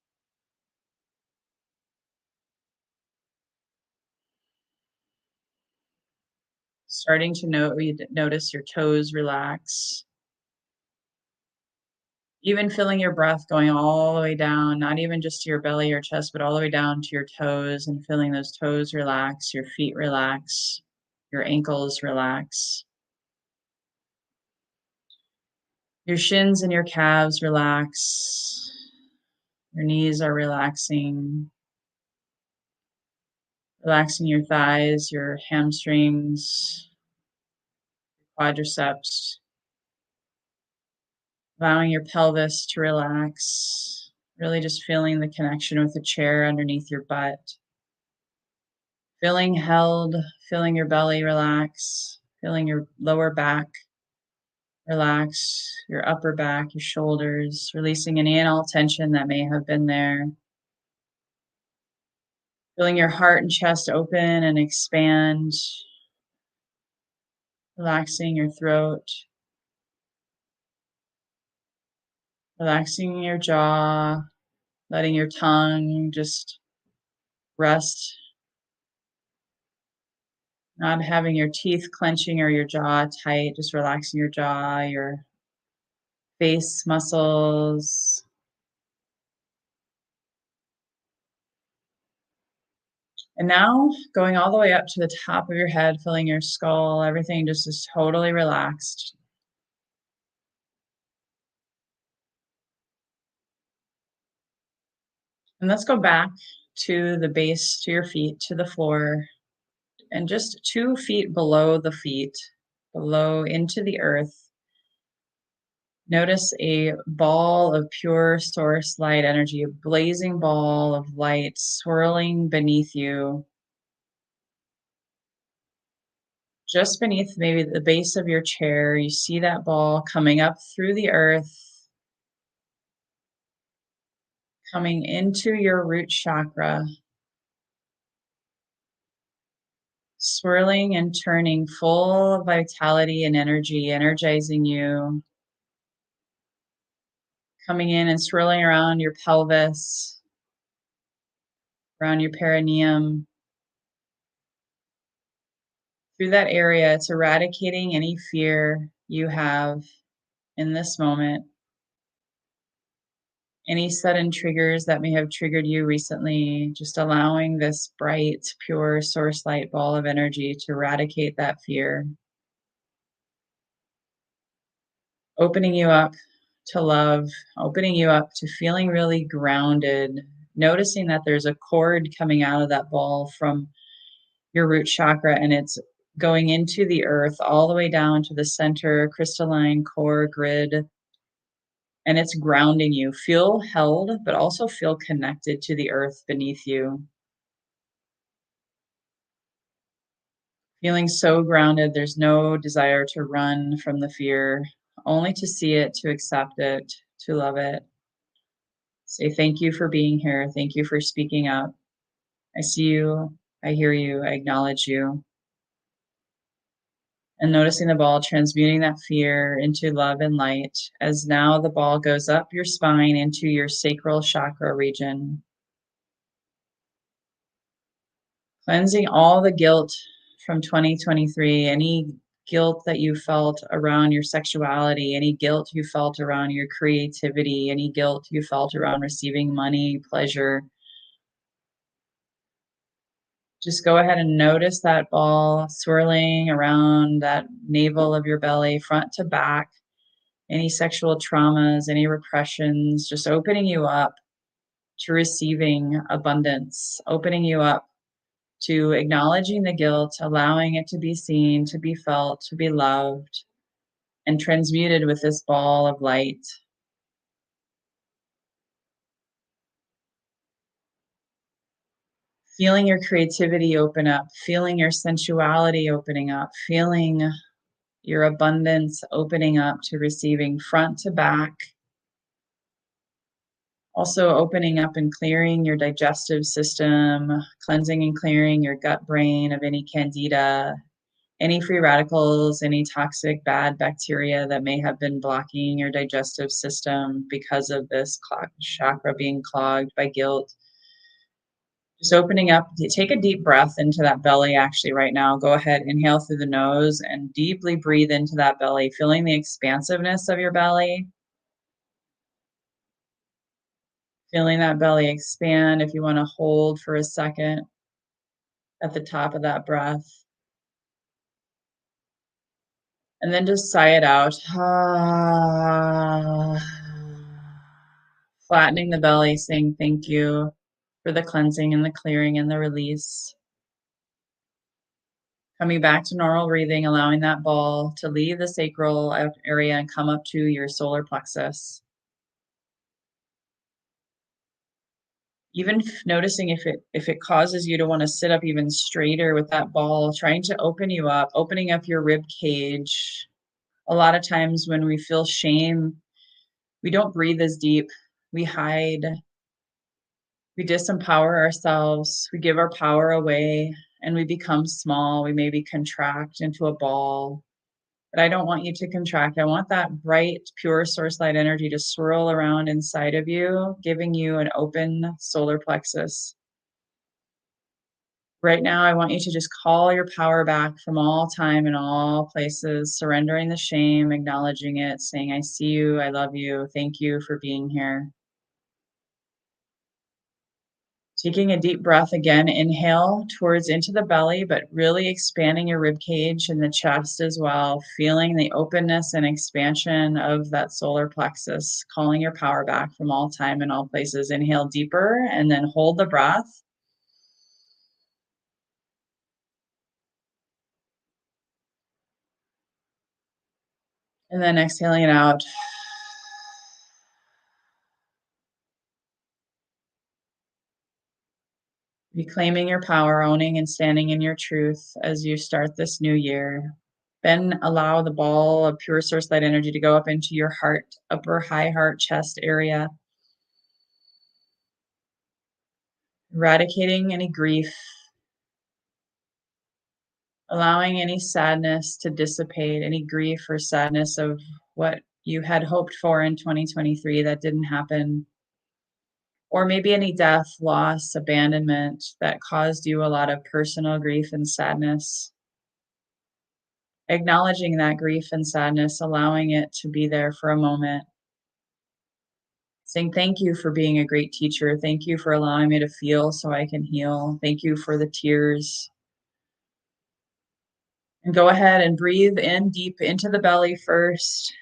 Starting to notice your toes relax. Even feeling your breath going all the way down, not even just to your belly or chest, but all the way down to your toes, and feeling those toes relax, your feet relax, your ankles relax. Your shins and your calves relax. Your knees are relaxing. Relaxing your thighs, your hamstrings, quadriceps. Allowing your pelvis to relax. Really just feeling the connection with the chair underneath your butt. Feeling held, feeling your belly relax, feeling your lower back relax, your upper back, your shoulders, releasing any and all tension that may have been there. Feeling your heart and chest open and expand, relaxing your throat, relaxing your jaw, letting your tongue just rest, not having your teeth clenching or your jaw tight, just relaxing your jaw, your face muscles. And now going all the way up to the top of your head, filling your skull, everything just is totally relaxed. And let's go back to the base, to your feet, to the floor, and just 2 feet below the feet, below into the earth. Notice a ball of pure source light energy, a blazing ball of light swirling beneath you. Just beneath maybe the base of your chair, you see that ball coming up through the earth, coming into your root chakra, swirling and turning full of vitality and energy, energizing you, coming in and swirling around your pelvis, around your perineum. Through that area, it's eradicating any fear you have in this moment, any sudden triggers that may have triggered you recently, just allowing this bright, pure source light ball of energy to eradicate that fear, opening you up to love, opening you up to feeling really grounded, noticing that there's a cord coming out of that ball from your root chakra, and it's going into the earth all the way down to the center crystalline core grid, and it's grounding you. Feel held, but also feel connected to the earth beneath you. Feeling so grounded, there's no desire to run from the fear, only to see it, to accept it, to love it. Say thank you for being here. Thank you for speaking up. I see you. I hear you. I acknowledge you. And noticing the ball transmuting that fear into love and light as now the ball goes up your spine into your sacral chakra region. Cleansing all the guilt from 2023, any guilt that you felt around your sexuality, any guilt you felt around your creativity, any guilt you felt around receiving money, pleasure. Just go ahead and notice that ball swirling around that navel of your belly, front to back, any sexual traumas, any repressions, just opening you up to receiving abundance, opening you up to acknowledging the guilt, allowing it to be seen, to be felt, to be loved, and transmuted with this ball of light. Feeling your creativity open up, feeling your sensuality opening up, feeling your abundance opening up to receiving front to back. Also opening up and clearing your digestive system, cleansing and clearing your gut brain of any candida, any free radicals, any toxic bad bacteria that may have been blocking your digestive system because of this chakra being clogged by guilt. Just opening up, take a deep breath into that belly actually right now. Go ahead, inhale through the nose and deeply breathe into that belly, feeling the expansiveness of your belly. Feeling that belly expand. If you want to hold for a second at the top of that breath. And then just sigh it out. Flattening the belly, saying thank you for the cleansing and the clearing and the release. Coming back to normal breathing, allowing that ball to leave the sacral area and come up to your solar plexus. Even noticing if it causes you to want to sit up even straighter with that ball, trying to open you up, opening up your rib cage. A lot of times when we feel shame, we don't breathe as deep. We hide. We disempower ourselves. We give our power away and we become small. We maybe contract into a ball. But I don't want you to contract. I want that bright, pure source light energy to swirl around inside of you, giving you an open solar plexus. Right now, I want you to just call your power back from all time and all places, surrendering the shame, acknowledging it, saying, I see you, I love you, thank you for being here. Taking a deep breath again, inhale towards into the belly, but really expanding your rib cage and the chest as well, feeling the openness and expansion of that solar plexus, calling your power back from all time and all places. Inhale deeper and then hold the breath. And then exhaling it out. Reclaiming your power, owning and standing in your truth as you start this new year. Then allow the ball of pure source light energy to go up into your heart, upper high heart chest area, eradicating any grief, allowing any sadness to dissipate, any grief or sadness of what you had hoped for in 2023 that didn't happen, or maybe any death, loss, abandonment that caused you a lot of personal grief and sadness. Acknowledging that grief and sadness, allowing it to be there for a moment. Saying thank you for being a great teacher. Thank you for allowing me to feel so I can heal. Thank you for the tears. And go ahead and breathe in deep into the belly first,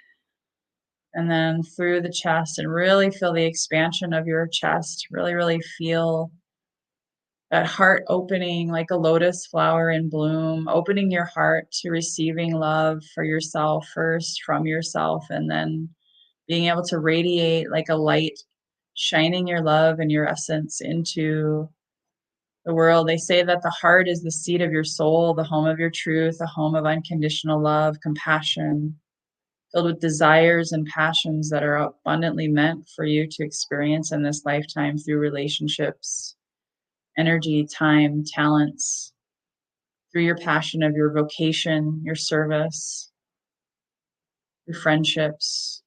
and then through the chest, and really feel the expansion of your chest. Really, really feel that heart opening like a lotus flower in bloom, opening your heart to receiving love for yourself first, from yourself, and then being able to radiate like a light, shining your love and your essence into the world. They say that the heart is the seat of your soul, the home of your truth, the home of unconditional love, compassion, filled with desires and passions that are abundantly meant for you to experience in this lifetime through relationships, energy, time, talents, through your passion of your vocation, your service, your friendships,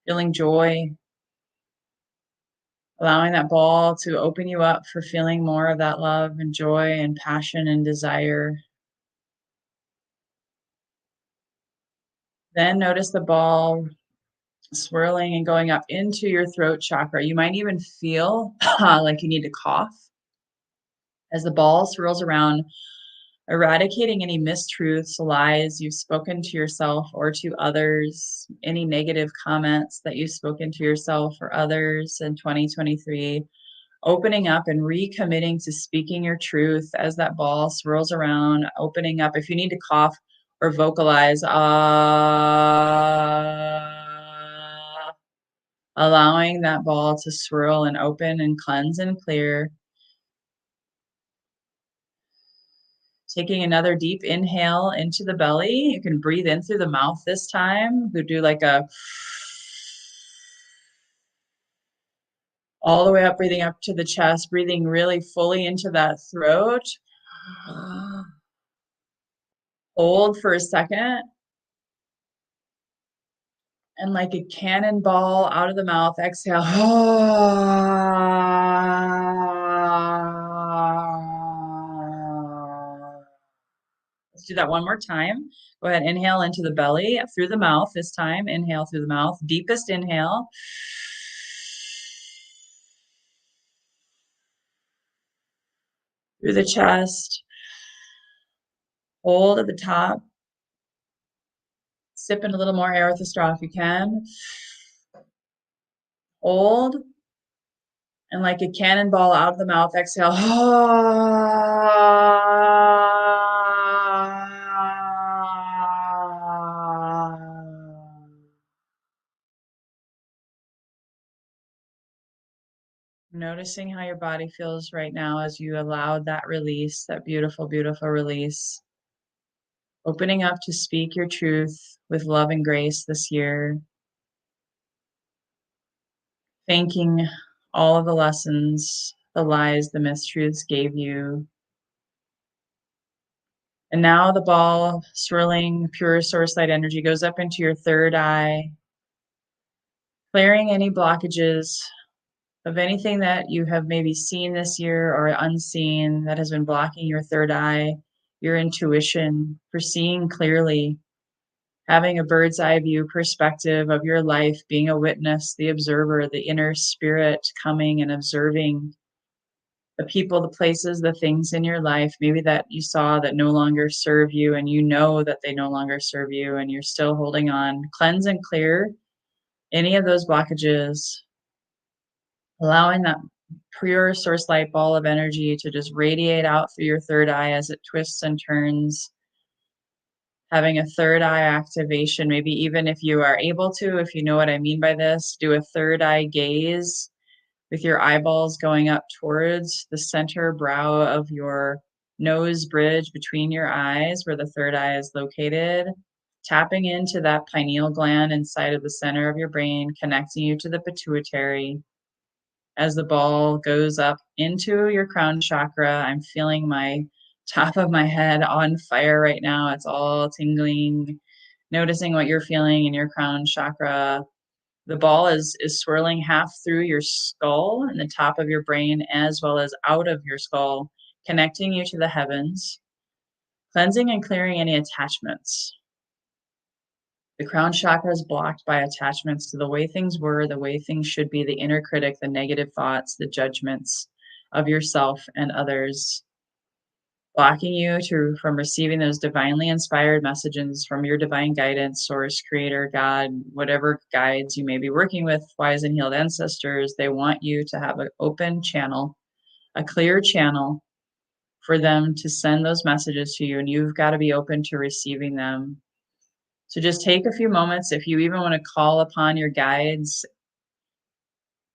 feeling joy, allowing that ball to open you up for feeling more of that love and joy and passion and desire. Then notice the ball swirling and going up into your throat chakra. You might even feel like you need to cough as the ball swirls around, eradicating any mistruths, lies you've spoken to yourself or to others, any negative comments that you've spoken to yourself or others in 2023. Opening up and recommitting to speaking your truth as that ball swirls around, opening up. If you need to cough or vocalize, allowing that ball to swirl and open and cleanse and clear. Taking another deep inhale into the belly. You can breathe in through the mouth this time. You do like a all the way up, breathing up to the chest, breathing really fully into that throat. Hold for a second. And like a cannonball out of the mouth, exhale. Let's do that one more time. Go ahead, inhale into the belly, through the mouth this time. Inhale through the mouth, deepest inhale. Through the chest. Hold at the top. Sip in a little more air with the straw if you can. Hold. And like a cannonball out of the mouth, exhale. Noticing how your body feels right now as you allowed that release, that beautiful, beautiful release. Opening up to speak your truth with love and grace this year. Thanking all of the lessons, the lies, the mistruths gave you. And now the ball swirling pure source light energy goes up into your third eye, clearing any blockages of anything that you have maybe seen this year or unseen that has been blocking your third eye, your intuition for seeing clearly, having a bird's eye view perspective of your life, being a witness, the observer, the inner spirit coming and observing the people, the places, the things in your life, maybe that you saw that no longer serve you and you know that they no longer serve you and you're still holding on. Cleanse and clear any of those blockages, allowing that pure source light ball of energy to just radiate out through your third eye as it twists and turns. Having a third eye activation, maybe even if you are able to, if you know what I mean by this, do a third eye gaze. with your eyeballs going up towards the center brow of your nose bridge between your eyes, where the third eye is located, tapping into that pineal gland inside of the center of your brain, connecting you to the pituitary. As the ball goes up into your crown chakra, I'm feeling my top of my head on fire right now. It's all tingling, noticing what you're feeling in your crown chakra. The ball is swirling half through your skull and the top of your brain, as well as out of your skull, connecting you to the heavens, cleansing and clearing any attachments. The crown chakra is blocked by attachments to the way things were, the way things should be, the inner critic, the negative thoughts, the judgments of yourself and others, blocking you from receiving those divinely inspired messages from your divine guidance, source, creator, God, whatever guides you may be working with, wise and healed ancestors. They want you to have an open channel, a clear channel for them to send those messages to you, and you've got to be open to receiving them. So just take a few moments. If you even want to call upon your guides,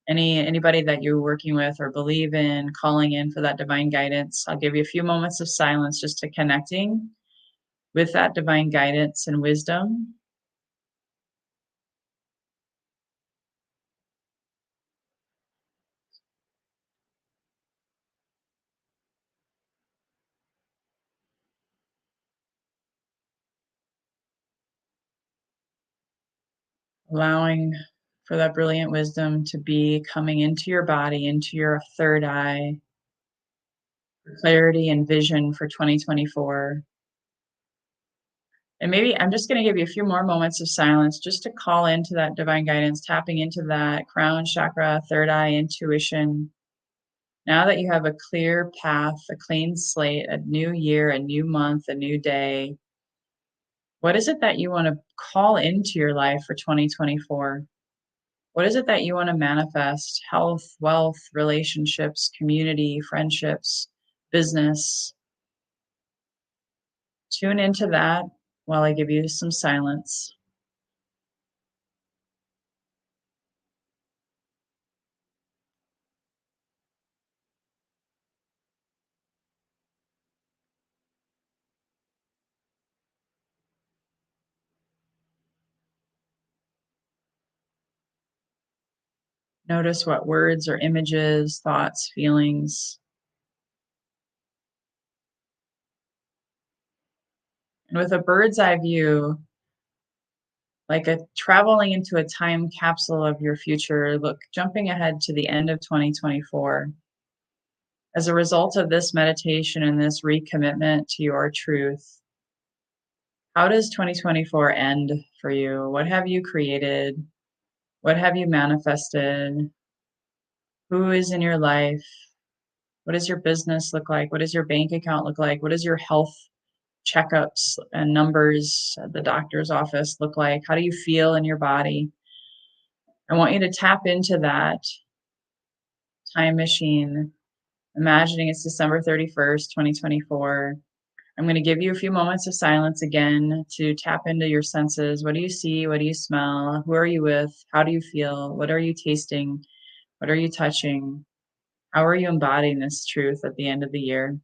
anybody that you're working with or believe in, calling in for that divine guidance, I'll give you a few moments of silence just to connecting with that divine guidance and wisdom. Allowing for that brilliant wisdom to be coming into your body, into your third eye, for clarity and vision for 2024. And maybe I'm just going to give you a few more moments of silence just to call into that divine guidance, tapping into that crown chakra, third eye intuition. Now that you have a clear path, a clean slate, a new year, a new month, a new day, what is it that you want to call into your life for 2024? What is it that you want to manifest? Health, wealth, relationships, community, friendships, business. Tune into that while I give you some silence. Notice what words or images, thoughts, feelings. And with a bird's eye view, like a traveling into a time capsule of your future, look, jumping ahead to the end of 2024. As a result of this meditation and this recommitment to your truth, how does 2024 end for you? What have you created? What have you manifested? Who is in your life? What does your business look like? What does your bank account look like? What does your health checkups and numbers at the doctor's office look like? How do you feel in your body? I want you to tap into that time machine, imagining it's December 31st, 2024. I'm going to give you a few moments of silence again to tap into your senses. What do you see? What do you smell? Who are you with? How do you feel? What are you tasting? What are you touching? How are you embodying this truth at the end of the year?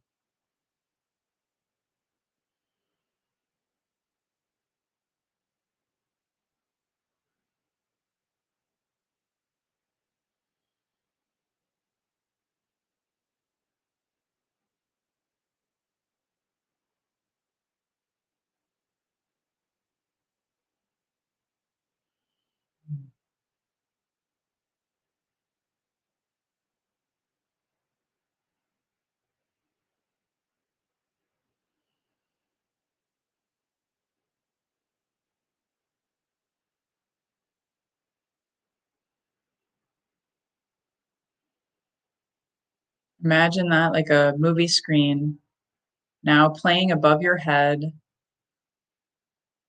Imagine that like a movie screen now playing above your head,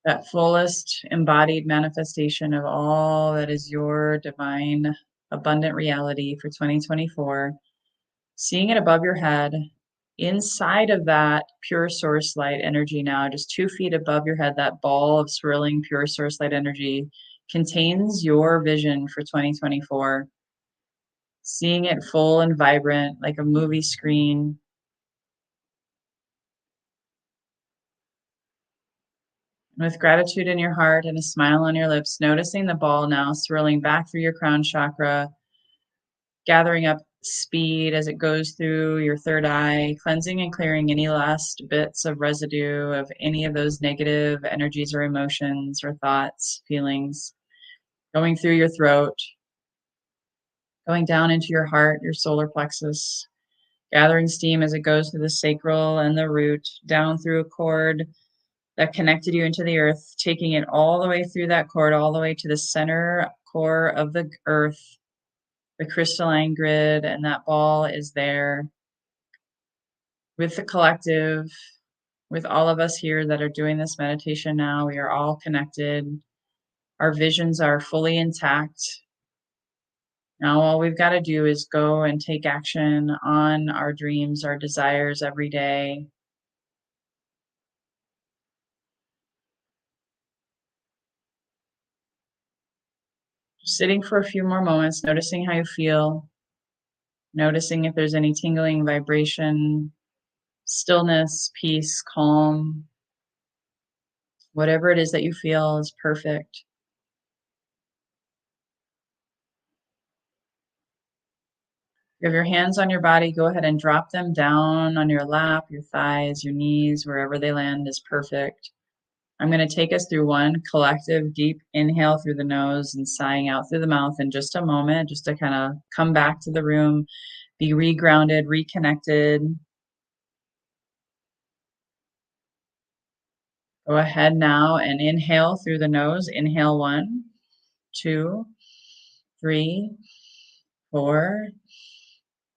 that fullest embodied manifestation of all that is your divine abundant reality for 2024. Seeing it above your head, inside of that pure source light energy now, just 2 feet above your head, that ball of swirling pure source light energy contains your vision for 2024. seeing it full and vibrant like a movie screen. With gratitude in your heart and a smile on your lips, noticing the ball now swirling back through your crown chakra, gathering up speed as it goes through your third eye, cleansing and clearing any last bits of residue of any of those negative energies or emotions or thoughts, feelings, going through your throat, going down into your heart, your solar plexus, gathering steam as it goes through the sacral and the root, down through a cord that connected you into the earth, taking it all the way through that cord, all the way to the center core of the earth, the crystalline grid, and that ball is there with the collective, with all of us here that are doing this meditation now. We are all connected. Our visions are fully intact. Now, all we've got to do is go and take action on our dreams, our desires every day. Sitting for a few more moments, noticing how you feel, noticing if there's any tingling, vibration, stillness, peace, calm. Whatever it is that you feel is perfect. You have your hands on your body, go ahead and drop them down on your lap, your thighs, your knees, wherever they land is perfect. I'm going to take us through one collective deep inhale through the nose and sighing out through the mouth in just a moment, just to kind of come back to the room, be regrounded, reconnected. Go ahead now and inhale through the nose. Inhale 1, 2, 3, 4.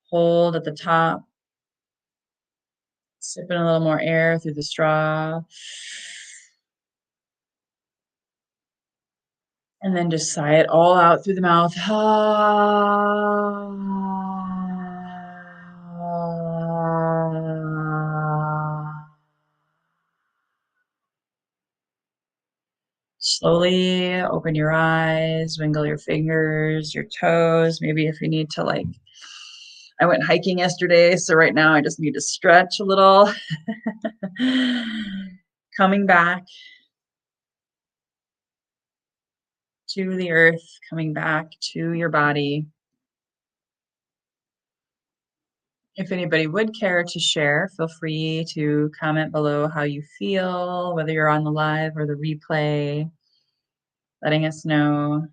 Hold at the top. Sipping a little more air through the straw. And then just sigh it all out through the mouth. Slowly open your eyes, wiggle your fingers, your toes. Maybe if you need to, like, I went hiking yesterday, so right now I just need to stretch a little. Coming back to the earth, coming back to your body. If anybody would care to share, feel free to comment below how you feel, whether you're on the live or the replay, letting us know.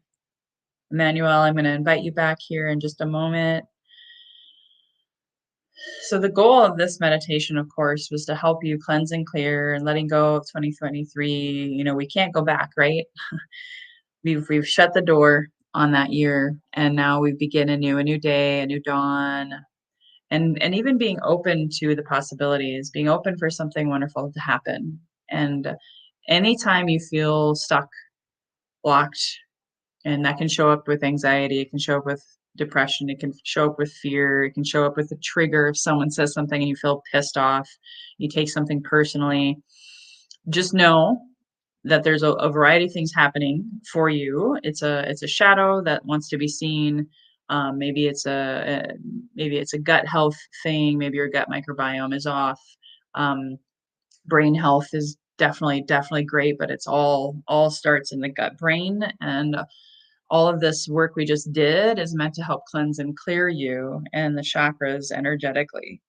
Emmanuel, I'm going to invite you back here in just a moment. So the goal of this meditation, of course, was to help you cleanse and clear and letting go of 2023. You know, we can't go back, right? We've shut the door on that year, and now we begin a new day, a new dawn, and even being open to the possibilities, being open for something wonderful to happen. And anytime you feel stuck, blocked, and that can show up with anxiety, it can show up with depression, it can show up with fear, it can show up with a trigger. If someone says something and you feel pissed off, you take something personally, just know that there's a variety of things happening for you. It's a shadow that wants to be seen. Maybe it's a gut health thing. Maybe your gut microbiome is off. Brain health is definitely great, but it's all starts in the gut brain. And all of this work we just did is meant to help cleanse and clear you and the chakras energetically.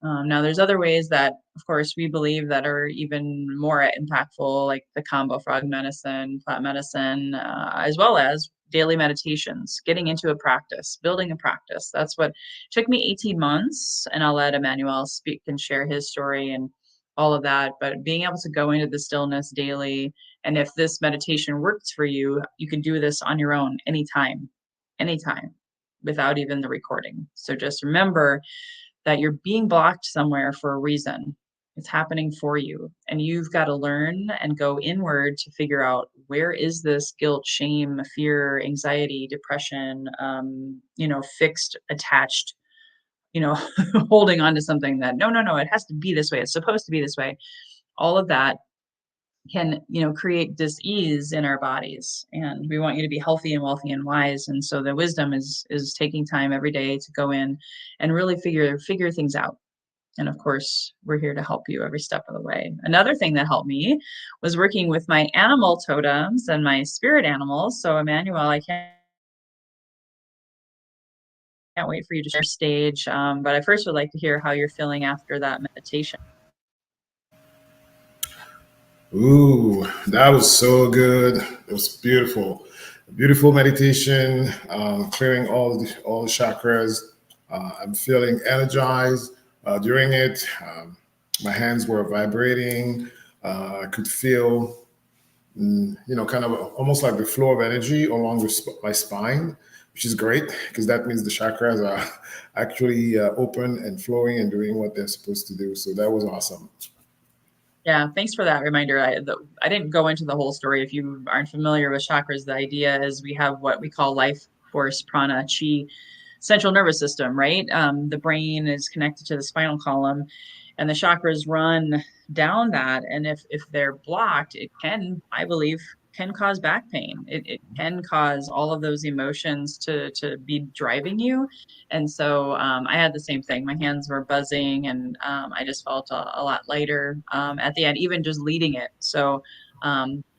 Now, there's other ways that, of course, we believe that are even more impactful, like the combo frog medicine, plant medicine, as well as daily meditations, getting into a practice, building a practice. That's what took me 18 months, and I'll let Emmanuel speak and share his story and all of that. But being able to go into the stillness daily, and if this meditation works for you, you can do this on your own anytime, without even the recording. So just remember that you're being blocked somewhere for a reason. It's happening for you. And you've got to learn and go inward to figure out, where is this guilt, shame, fear, anxiety, depression, fixed, attached, holding on to something that, no, it has to be this way. It's supposed to be this way. All of that can, create dis-ease in our bodies. And we want you to be healthy and wealthy and wise. And so the wisdom is taking time every day to go in and really figure things out. And of course, we're here to help you every step of the way. Another thing that helped me was working with my animal totems and my spirit animals. So Emmanuel, I can't wait for you to share stage. But I first would like to hear how you're feeling after that meditation. Ooh, that was so good. It was beautiful, beautiful meditation, clearing all the chakras. I'm feeling energized during it. My hands were vibrating. I could feel, kind of almost like the flow of energy along my spine, which is great because that means the chakras are actually open and flowing and doing what they're supposed to do. So that was awesome. Yeah, thanks for that reminder. I didn't go into the whole story. If you aren't familiar with chakras, the idea is we have what we call life force, prana, chi, central nervous system, right? The brain is connected to the spinal column, and the chakras run down that. And if they're blocked, it can, I believe, can cause back pain. It can cause all of those emotions to be driving you. And so I had the same thing. My hands were buzzing, and I just felt a lot lighter at the end, even just leading it. So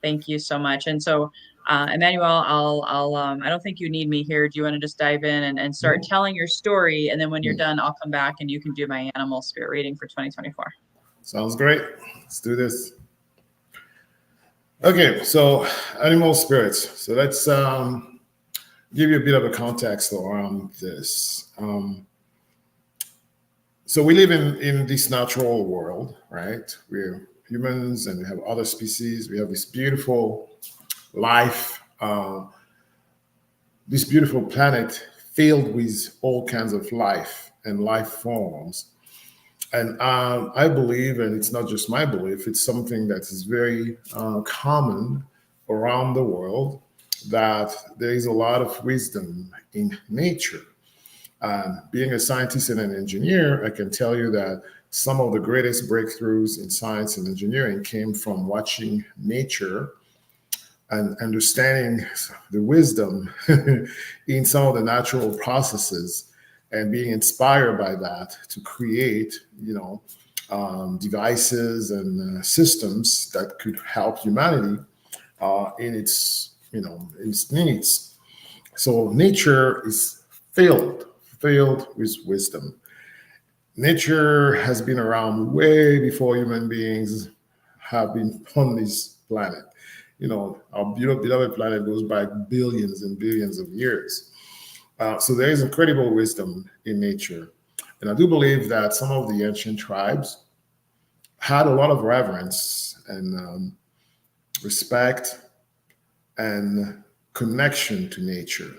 thank you so much. And so, Emmanuel, I don't think you need me here. Do you want to just dive in and start telling your story? And then when you're done, I'll come back and you can do my animal spirit reading for 2024. Sounds great. Let's do this. Okay, so animal spirits. So let's give you a bit of a context around this. So we live in this natural world, right? We're humans and we have other species. We have this beautiful life, this beautiful planet filled with all kinds of life and life forms. And I believe, and it's not just my belief, it's something that is very common around the world, that there is a lot of wisdom in nature. Being a scientist and an engineer, I can tell you that some of the greatest breakthroughs in science and engineering came from watching nature and understanding the wisdom in some of the natural processes and being inspired by that to create, devices and systems that could help humanity in its needs. So nature is filled with wisdom. Nature has been around way before human beings have been on this planet. Our beloved planet goes back billions and billions of years. So there is incredible wisdom in nature. And I do believe that some of the ancient tribes had a lot of reverence and respect and connection to nature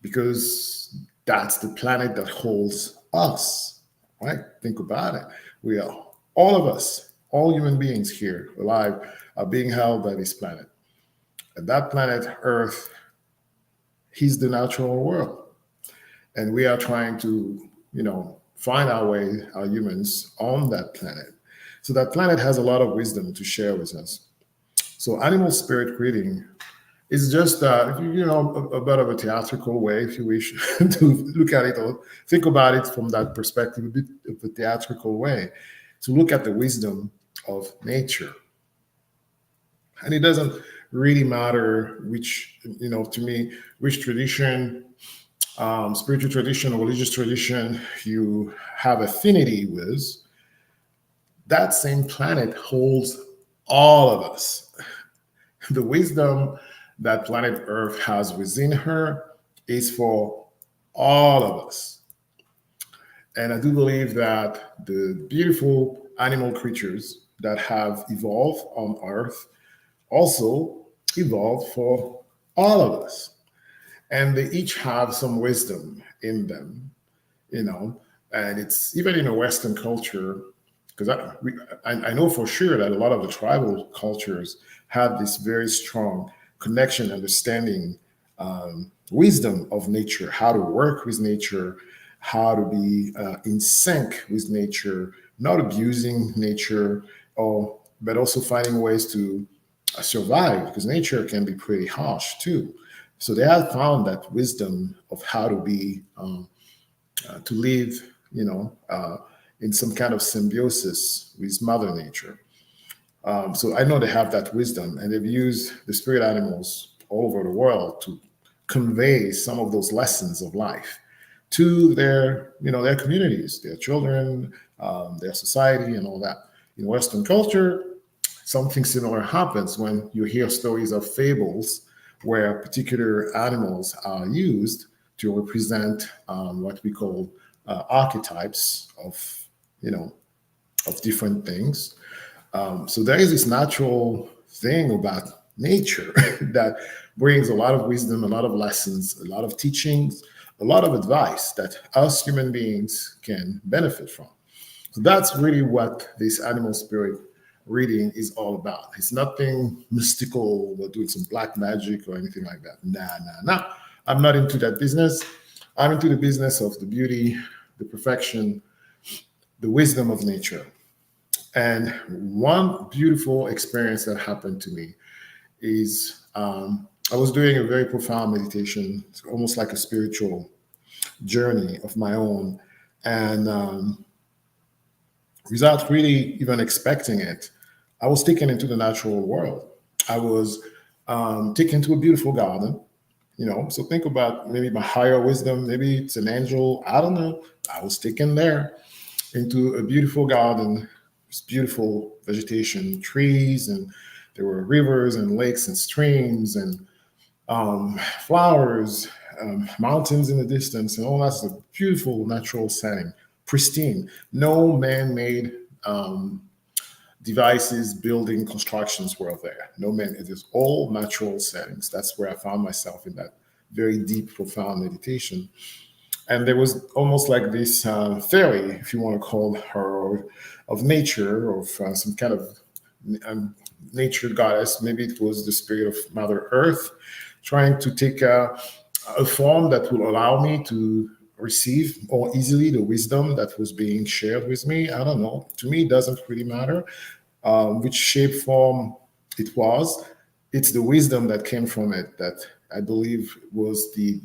because that's the planet that holds us, right? Think about it. We are, all of us, all human beings here alive are being held by this planet. And that planet, Earth, is the natural world. And we are trying to, find our way, our humans, on that planet. So that planet has a lot of wisdom to share with us. So animal spirit reading is just, a bit of a theatrical way, if you wish, to look at it or think about it from that perspective, a bit of a theatrical way, to look at the wisdom of nature. And it doesn't really matter to me, which tradition, spiritual tradition or religious tradition you have affinity with. That same planet holds all of us. The wisdom that planet Earth has within her is for all of us. And I do believe that the beautiful animal creatures that have evolved on Earth also evolved for all of us. And they each have some wisdom in them, and it's even in a Western culture, because I know for sure that a lot of the tribal cultures have this very strong connection, understanding, wisdom of nature, how to work with nature, how to be in sync with nature, not abusing nature or but also finding ways to survive, because nature can be pretty harsh too. So they have found that wisdom of how to be to live, you know, in some kind of symbiosis with Mother Nature. So I know they have that wisdom, and they've used the spirit animals all over the world to convey some of those lessons of life to their, you know, their communities, their children, their society, and all that. In Western culture, something similar happens when you hear stories of fables where particular animals are used to represent what we call archetypes of, you know, of different things. So there is this natural thing about nature that brings a lot of wisdom, a lot of lessons, a lot of teachings, a lot of advice that us human beings can benefit from. So that's really what this animal spirit reading is all about. It's nothing mystical or doing some black magic or anything like that. Nah, nah, nah. I'm not into that business. I'm into the business of the beauty, the perfection, the wisdom of nature. And one beautiful experience that happened to me is I was doing a very profound meditation, it's almost like a spiritual journey of my own. And without really even expecting it, I was taken into the natural world. I was taken to a beautiful garden, you know. So think about maybe my higher wisdom, maybe it's an angel, I don't know. I was taken there into a beautiful garden, this beautiful vegetation, trees, and there were rivers and lakes and streams and flowers, mountains in the distance, and all that's a beautiful natural setting, pristine. No man-made devices, building constructions were there. No man. It is all natural settings. That's where I found myself in that very deep, profound meditation. And there was almost like this fairy, if you want to call her, of nature, of some kind of um, nature goddess. Maybe it was the spirit of Mother Earth, trying to take a form that will allow me to receive more easily the wisdom that was being shared with me. I don't know. To me, it doesn't really matter which shape, form it was. It's the wisdom that came from it that I believe was the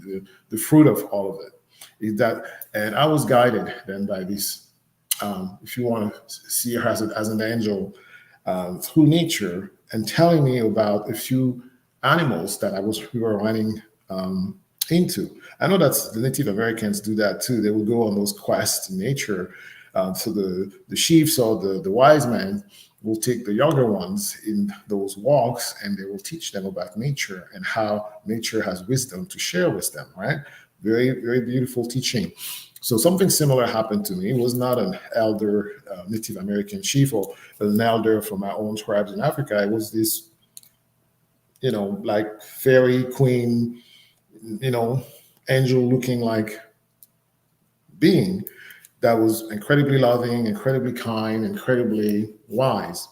fruit of all of it. Is that, and I was guided then by this, if you want to see her as an angel, through nature, and telling me about a few animals that we were running into. I know that the Native Americans do that too. They will go on those quests in nature. So the chiefs or the wise men will take the younger ones in those walks, and they will teach them about nature and how nature has wisdom to share with them, right? Very, very beautiful teaching. So something similar happened to me. It was not an elder Native American chief or an elder from my own tribes in Africa. It was this, you know, like fairy queen, you know, angel looking like being that was incredibly loving, incredibly kind, incredibly wise,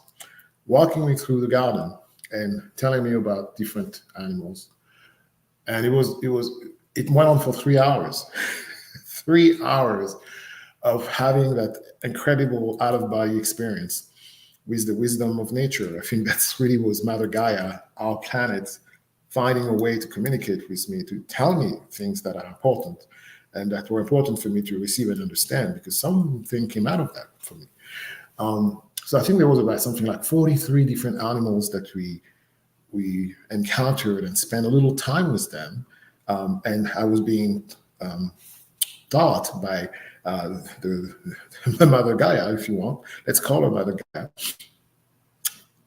walking me through the garden and telling me about different animals. And it went on for 3 hours. 3 hours of having that incredible out of body experience with the wisdom of nature. I think that's really was Mother Gaia, our planet, finding a way to communicate with me, to tell me things that are important and that were important for me to receive and understand, because something came out of that for me. So I think there was about something like 43 different animals that we encountered and spent a little time with them. And I was being taught by the Mother Gaia, if you want. Let's call her Mother Gaia.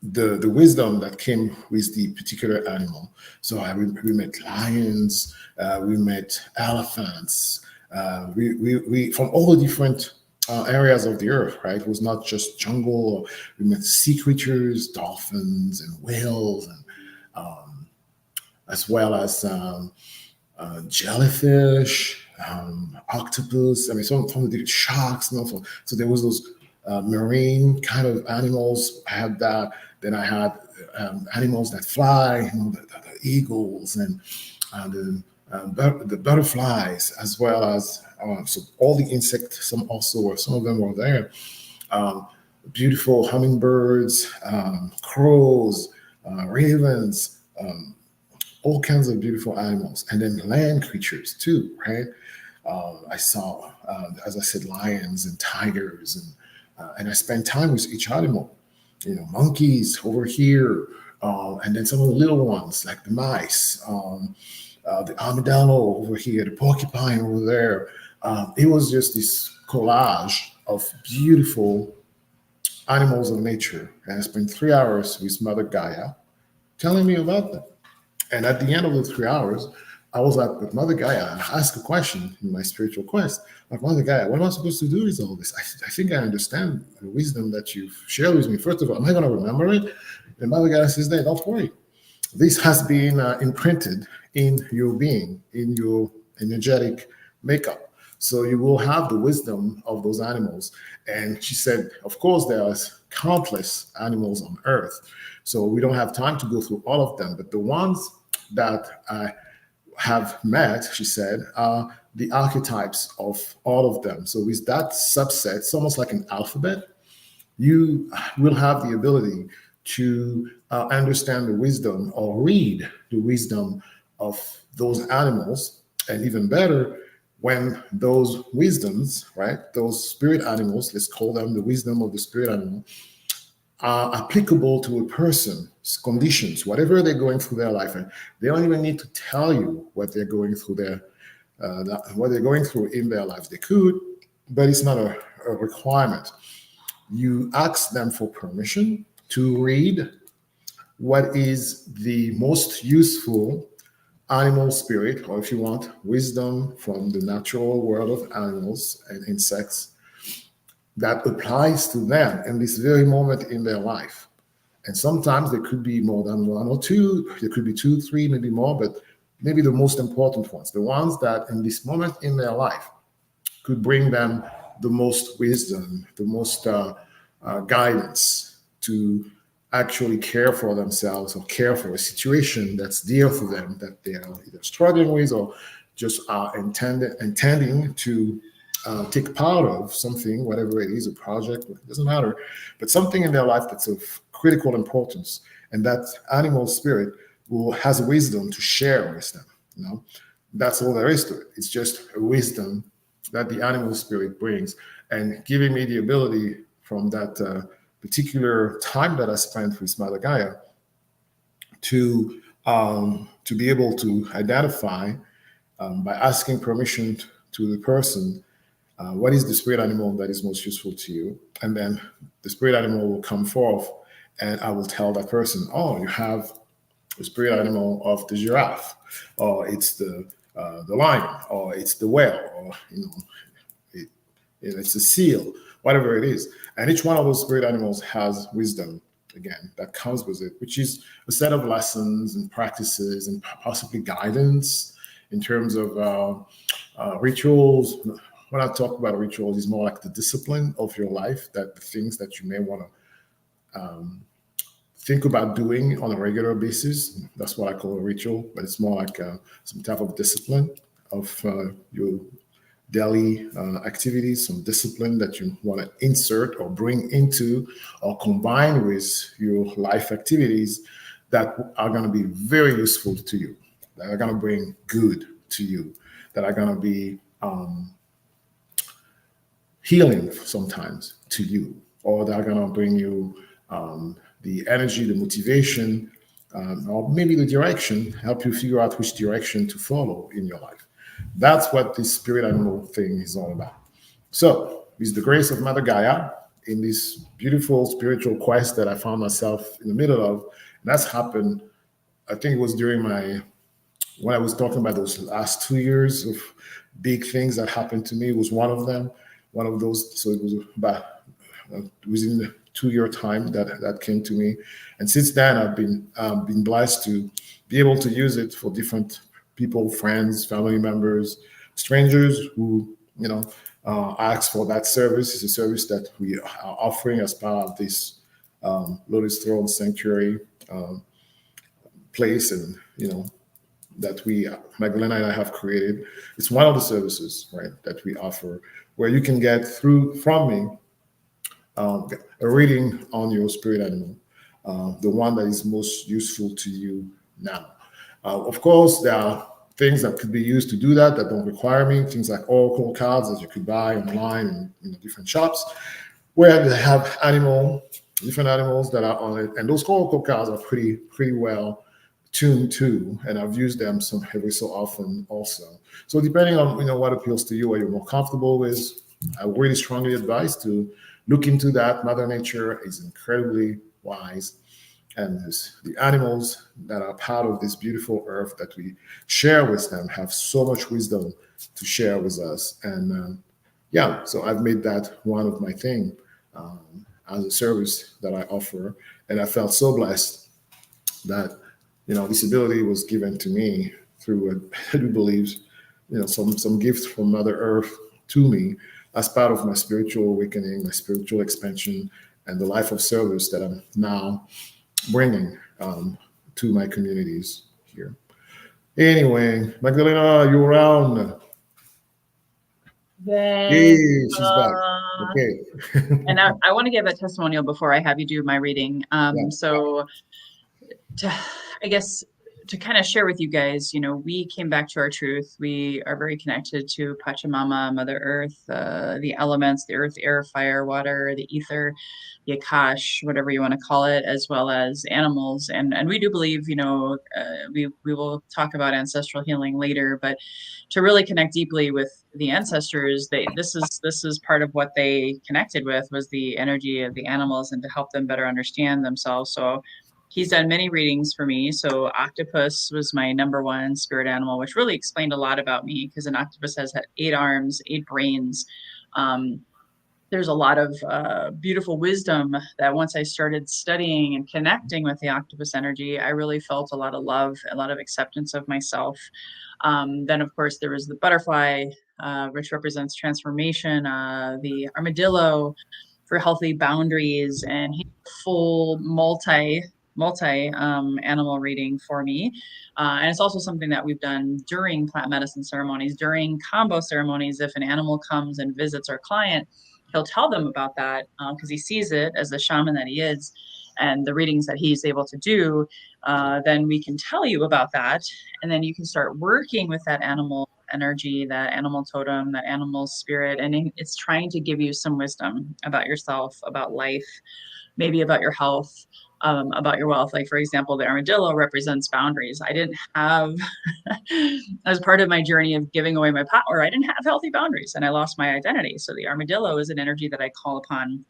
The wisdom that came with the particular animal. So we met lions, we met elephants, we from all the different areas of the earth, right? It was not just jungle. We met sea creatures, dolphins and whales, and as well as jellyfish, octopus. I mean, some of the sharks. And also, so there was those marine kind of animals. I had that. Then I had animals that fly, you know, the eagles and the butterflies, as well as so all the insects. Some of them were there. beautiful hummingbirds, crows, ravens, all kinds of beautiful animals, and then land creatures too, right? I saw, as I said, lions and tigers, and I spent time with each animal. Monkeys over here, and then some of the little ones like the mice, the armadillo over here, the porcupine over there. It was just this collage of beautiful animals of nature, and I spent 3 hours with Mother Gaia telling me about them. And at the end of the 3 hours, I was like, but Mother Gaia, I asked a question in my spiritual quest. Like, Mother Gaia, what am I supposed to do with all this? I think I understand the wisdom that you've shared with me. First of all, am I going to remember it? And Mother Gaia says, "Hey, don't worry. This has been imprinted in your being, in your energetic makeup. So you will have the wisdom of those animals." And she said, of course, there's countless animals on earth. So we don't have time to go through all of them. But the ones that I have met, she said, are the archetypes of all of them. So with that subset, it's almost like an alphabet. You will have the ability to understand the wisdom or read the wisdom of those animals. And even better, when those wisdoms, right, those spirit animals, let's call them the wisdom of the spirit animal, are applicable to a person's conditions, whatever they're going through their life. And they don't even need to tell you what they're going through what they're going through in their lives. They could, but it's not a requirement. You ask them for permission to read what is the most useful animal spirit, or if you want, wisdom from the natural world of animals and insects that applies to them in this very moment in their life. And sometimes there could be more than one or two, there could be two, three, maybe more, but maybe the most important ones, the ones that in this moment in their life could bring them the most wisdom, the most guidance to actually care for themselves or care for a situation that's dear to them that they are either struggling with or just are intending to take part of something, whatever it is, a project, it doesn't matter, but something in their life that's of critical importance. And that animal spirit has wisdom to share with them. That's all there is to it. It's just a wisdom that the animal spirit brings, and giving me the ability from that particular time that I spent with Mother Gaia to be able to identify by asking permission to the person what is the spirit animal that is most useful to you, and then the spirit animal will come forth, and I will tell that person, oh, you have the spirit animal of the giraffe, or it's the lion, or it's the whale, or it's a seal, whatever it is. And each one of those spirit animals has wisdom, again, that comes with it, which is a set of lessons and practices and possibly guidance in terms of rituals. When I talk about rituals, it's more like the discipline of your life, that the things that you may want to think about doing on a regular basis. That's what I call a ritual, but it's more like some type of discipline of your daily activities, some discipline that you want to insert or bring into or combine with your life activities that are going to be very useful to you, that are going to bring good to you, that are going to be healing sometimes to you, or that are going to bring you the energy, the motivation, or maybe the direction, help you figure out which direction to follow in your life. That's what this spirit animal thing is all about. So, with the grace of Mother Gaia, in this beautiful spiritual quest that I found myself in the middle of, and that's happened, I think it was during when I was talking about those last 2 years of big things that happened to me, was one of them, one of those. So it was about within the 2 year time that came to me. And since then, I've been blessed to be able to use it for different people, friends, family members, strangers who, ask for that service. It's a service that we are offering as part of this Lotus Throne Sanctuary place, and, that Magdalena and I have created. It's one of the services, right, that we offer, where you can get from me a reading on your spirit animal, the one that is most useful to you now. Of course, there are things that could be used to do that that don't require me, things like oracle cards that you could buy online in different shops, where they have different animals that are on it, and those oracle cards are pretty well tuned too, and I've used them every so often also. So depending on what appeals to you, what you're more comfortable with, I really strongly advise to look into that. Mother Nature is incredibly wise, and the animals that are part of this beautiful earth that we share with them have so much wisdom to share with us. And yeah, so I've made that one of my thing as a service that I offer, and I felt so blessed that this ability was given to me through I do believe some gifts from Mother Earth to me as part of my spiritual awakening, my spiritual expansion, and the life of service that I'm now bringing to my communities here. Anyway, Magdalena, you around? Yay. Hey, she's back. Okay. And I want to give a testimonial before I have you do my reading. Yeah. So to, I guess, to kind of share with you guys, we came back to our truth. We are very connected to Pachamama, Mother Earth, the elements, the earth, air, fire, water, the ether, the Akash, whatever you want to call it, as well as animals. And we do believe, we will talk about ancestral healing later, but to really connect deeply with the ancestors, this is part of what they connected with, was the energy of the animals, and to help them better understand themselves. So he's done many readings for me. So octopus was my number one spirit animal, which really explained a lot about me, because an octopus has 8 arms, 8 brains. There's a lot of beautiful wisdom that once I started studying and connecting with the octopus energy, I really felt a lot of love, a lot of acceptance of myself. Then, of course, there was the butterfly, which represents transformation, the armadillo for healthy boundaries, and he's full multi animal reading for me. And it's also something that we've done during plant medicine ceremonies, during combo ceremonies. If an animal comes and visits our client, he'll tell them about that, because he sees it as the shaman that he is, and the readings that he's able to do. Then we can tell you about that, and then you can start working with that animal energy, that animal totem, that animal spirit, and it's trying to give you some wisdom about yourself, about life, maybe about your health, about your wealth. Like, for example, the armadillo represents boundaries. I didn't have, as part of my journey of giving away my power, I didn't have healthy boundaries, and I lost my identity. So the armadillo is an energy that I call upon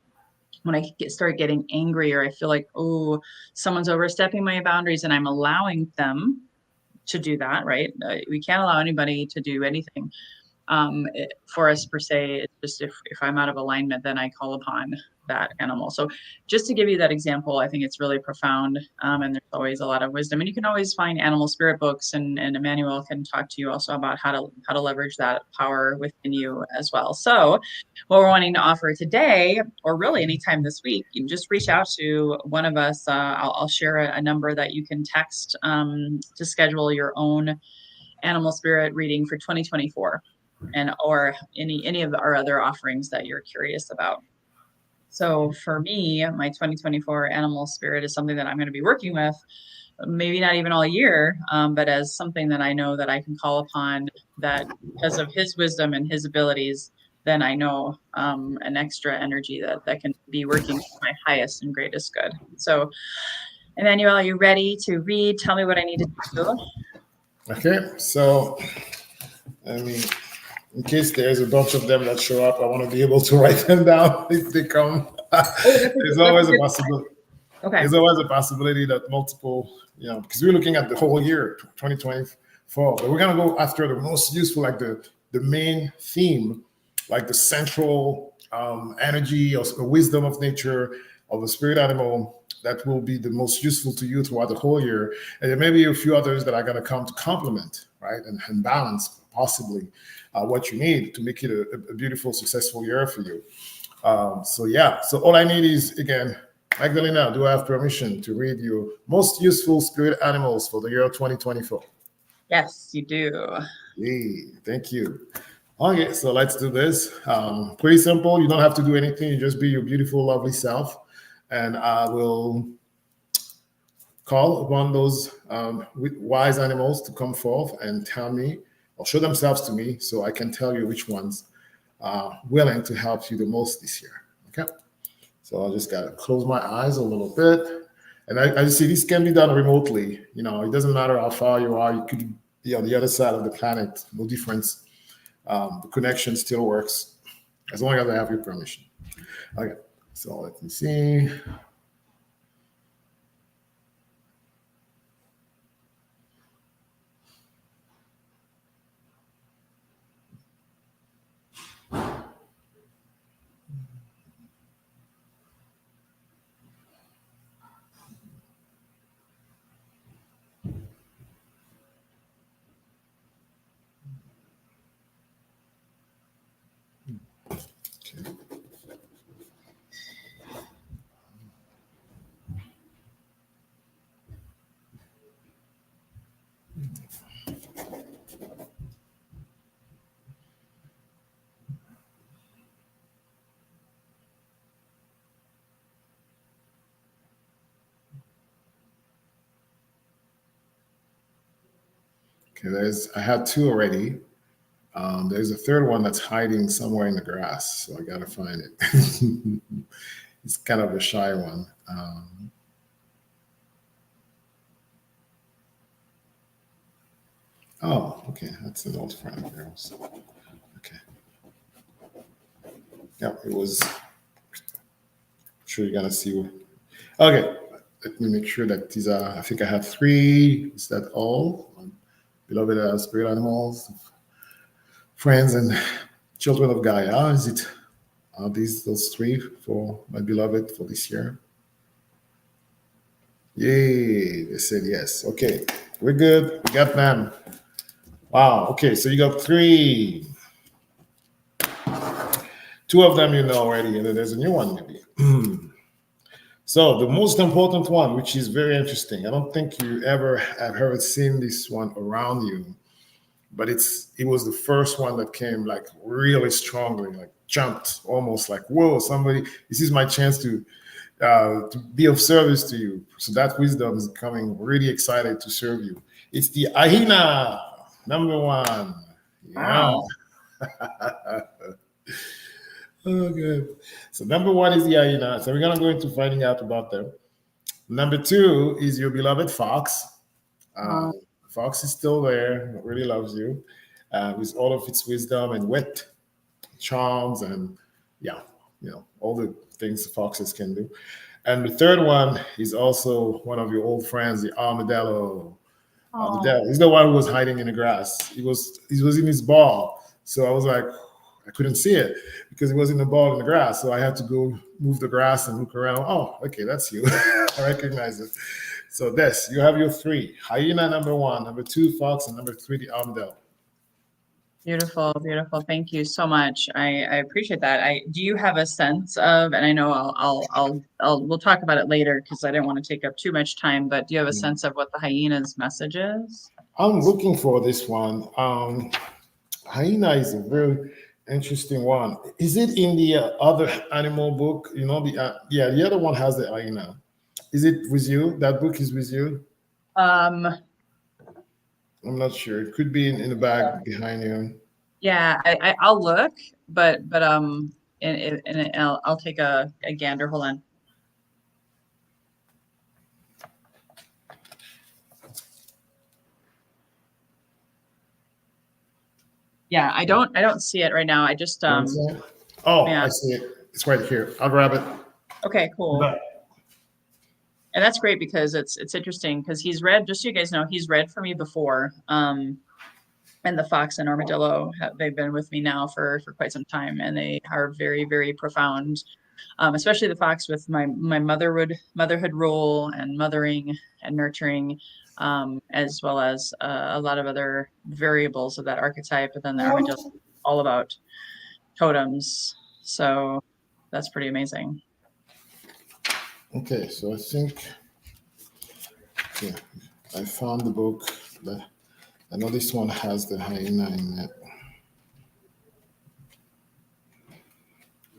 when I start getting angry, or I feel like, oh, someone's overstepping my boundaries, and I'm allowing them to do that, right? We can't allow anybody to do anything for us per se. It's just if I'm out of alignment, then I call upon that animal. So just to give you that example, I think it's really profound, and there's always a lot of wisdom. And you can always find animal spirit books, and Emmanuel can talk to you also about how to leverage that power within you as well. So what we're wanting to offer today, or really anytime this week, you can just reach out to one of us. I'll share a number that you can text to schedule your own animal spirit reading for 2024, and or any of our other offerings that you're curious about. So for me, my 2024 animal spirit is something that I'm going to be working with, maybe not even all year, but as something that I know that I can call upon, that because of his wisdom and his abilities, then I know an extra energy that can be working for my highest and greatest good. So, Emmanuel, are you ready to read? Tell me what I need to do. Okay, so I mean, in case there's a bunch of them that show up, I want to be able to write them down if they come. There's always a possibility. Okay. There's always a possibility that multiple, because we're looking at the whole year, 2024, but we're gonna go after the most useful, like the main theme, like the central energy or the wisdom of nature, of the spirit animal that will be the most useful to you throughout the whole year. And there may be a few others that are going to come to complement, right, and balance possibly what you need to make it a beautiful, successful year for you. So all I need is, again, Magdalena, do I have permission to read your most useful spirit animals for the year 2024? Yes, you do. Hey, thank you. Okay, so let's do this. Pretty simple. You don't have to do anything. You just be your beautiful, lovely self. And I will call upon those wise animals to come forth and tell me or show themselves to me so I can tell you which ones are willing to help you the most this year. Okay? So I just got to close my eyes a little bit. And I see this can be done remotely. You know, it doesn't matter how far you are. You could be on the other side of the planet. No difference. The connection still works as long as I have your permission. Okay. So let me see. Okay. Okay, I had two already. There's a third one that's hiding somewhere in the grass, so I gotta find it. It's kind of a shy one. Oh, okay, that's an old friend of yours. Okay, yeah, it was. Sure, you're gonna see. Okay, let me make sure that these are. I think I have three. Is that all? Beloved spirit animals, friends, and children of Gaia. Is it? Are these those three for my beloved for this year? Yay! They said yes. Okay, we're good. We got them. Wow. Okay, so you got three. Two of them you know already, and then there's a new one maybe. So the most important one, which is very interesting, I don't think you ever have ever seen this one around you, but it was the first one that came like really strongly, like jumped almost like, whoa, somebody, this is my chance to be of service to you. So that wisdom is coming really excited to serve you. It's the Ahina, number one. Yeah. Wow. Oh, good. So number one is the Ahina. So we're gonna go into finding out about them. Number two is your beloved Fox. Uh, Oh, Fox is still there, really loves you with all of its wisdom and wit, charms, and yeah, all the things foxes can do. And the third one is also one of your old friends, the armadillo. oh, Armadillo. He's the one who was hiding in the grass. He was in his ball. So I was like, I couldn't see it because it was in the ball in the grass. So I had to go move the grass and look around. Oh, okay, that's you. I recognize it. So this, you have your three. Hyena number one, number two, fox, and number three, the armadillo. beautiful, beautiful. Thank you so much. I appreciate that. Do you have a sense of, and I know we'll talk about it later because I didn't want to take up too much time, but do you have a sense of what the hyena's message is? I'm looking for this one. Hyena is a very interesting one. Is it in the other animal book? Yeah, the other one has the hyena. Is it with you? That book is with you? Um, I'm not sure. It could be in the bag behind you. yeah, I'll look, but and I'll take a gander. Hold on. Yeah, I don't see it right now. I just You know what I'm saying? Oh, yeah. I see it. It's right here. I'll grab it. Okay, cool. But And that's great because it's interesting because he's read, just so you guys know, he's read for me before. And the fox and armadillo they've been with me now for quite some time, and they are very, very profound. Especially the fox with my motherhood role and mothering and nurturing, as well as a lot of other variables of that archetype. But then the armadillo, all about totems. So that's pretty amazing. okay, so I think yeah, I found the book. But I know this one has the hyena in it.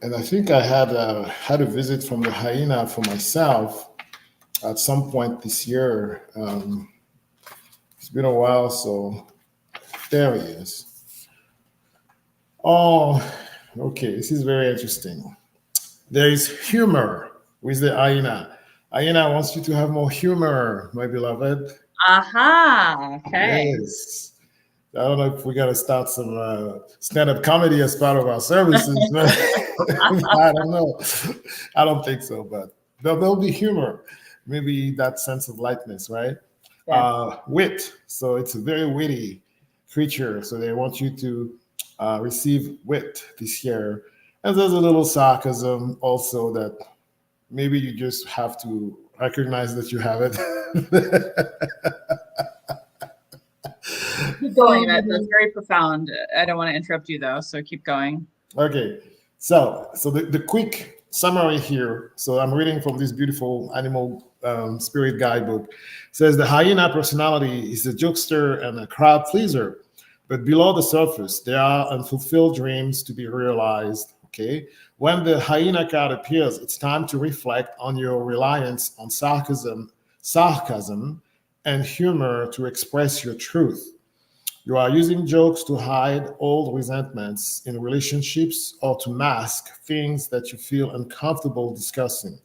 And I think I had a visit from the hyena for myself at some point this year. It's been a while, so there he is. Oh, okay. This is very interesting. There is humor with the hyena. Hyena wants you to have more humor, my beloved. Aha. Okay. Yes. I don't know if we got to start some stand-up comedy as part of our services, but I don't know. I don't think so, but there'll be humor, maybe that sense of lightness, right? Yeah. Wit. So it's a very witty creature. So they want you to receive wit this year. And there's a little sarcasm also that maybe you just have to recognize that you have it. Keep going. That's very profound. I don't want to interrupt you though, so keep going. Okay, so the quick summary here. So I'm reading from this beautiful animal spirit guidebook. It says the hyena personality is a jokester and a crowd pleaser, but below the surface there are unfulfilled dreams to be realized. Okay, when the hyena card appears, it's time to reflect on your reliance on sarcasm, and humor to express your truth. You are using jokes to hide old resentments in relationships or to mask things that you feel uncomfortable discussing.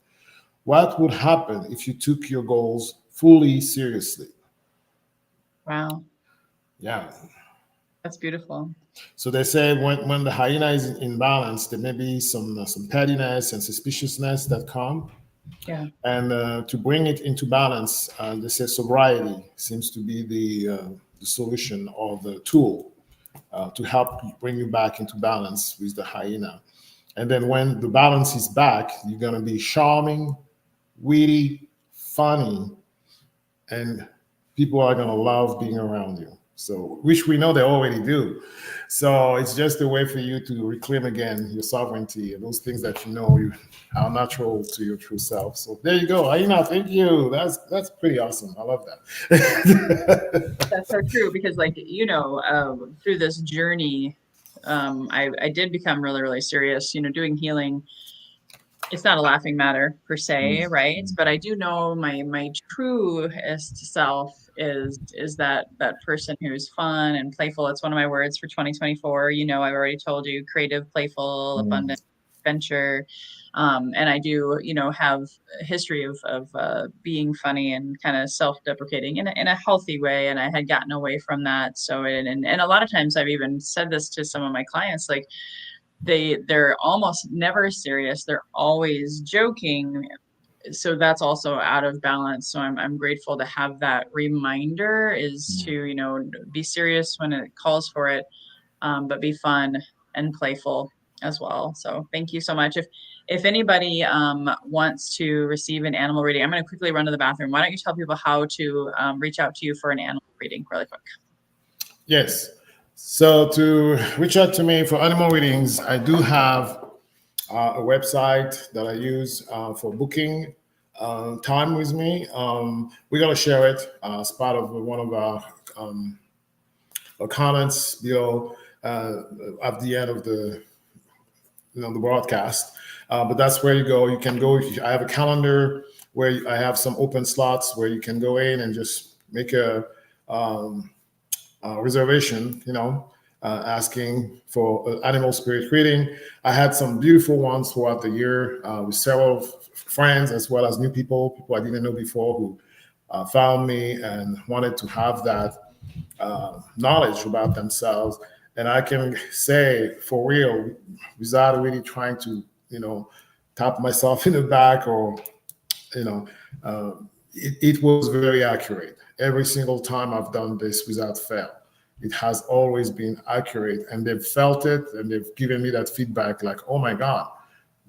What would happen if you took your goals fully seriously? Wow, Yeah. that's beautiful. So they say when the hyena is in balance, there may be some pettiness and suspiciousness that come. Yeah. And to bring it into balance, they say sobriety seems to be the solution or the tool to help bring you back into balance with the hyena. And then when the balance is back, you're going to be charming, witty, funny, and people are going to love being around you. So, which we know they already do. So it's just a way for you to reclaim again your sovereignty and those things that you know you are natural to your true self. So there you go. Aina, thank you. That's pretty awesome. I love that. That's so true because, like, through this journey, I did become really, really serious. Doing healing, it's not a laughing matter per se, right? But I do know my truest self is that person who's fun and playful. It's one of my words for 2024. I've already told you, creative, playful, abundant, adventure. And I do, have a history of being funny and kind of self-deprecating in a healthy way. And I had gotten away from that. So, and a lot of times I've even said this to some of my clients, like, they're almost never serious. They're always joking. So that's also out of balance. So I'm grateful to have that reminder, is to, be serious when it calls for it, but be fun and playful as well. So thank you so much. If anybody wants to receive an animal reading, I'm going to quickly run to the bathroom. Why don't you tell people how to reach out to you for an animal reading really quick? Yes. So to reach out to me for animal readings, I do have a website that I use for booking time with me. We're gonna share it as part of one of our comments below at the end of the broadcast. But that's where you go. You can go. I have a calendar where I have some open slots where you can go in and just make a reservation, asking for animal spirit reading. I had some beautiful ones throughout the year with several friends as well as new people I didn't know before who found me and wanted to have that knowledge about themselves. And I can say for real, without really trying to, tap myself in the back or, you know, uh, it was very accurate. Every single time I've done this without fail, it has always been accurate, and they've felt it and they've given me that feedback like, oh my God,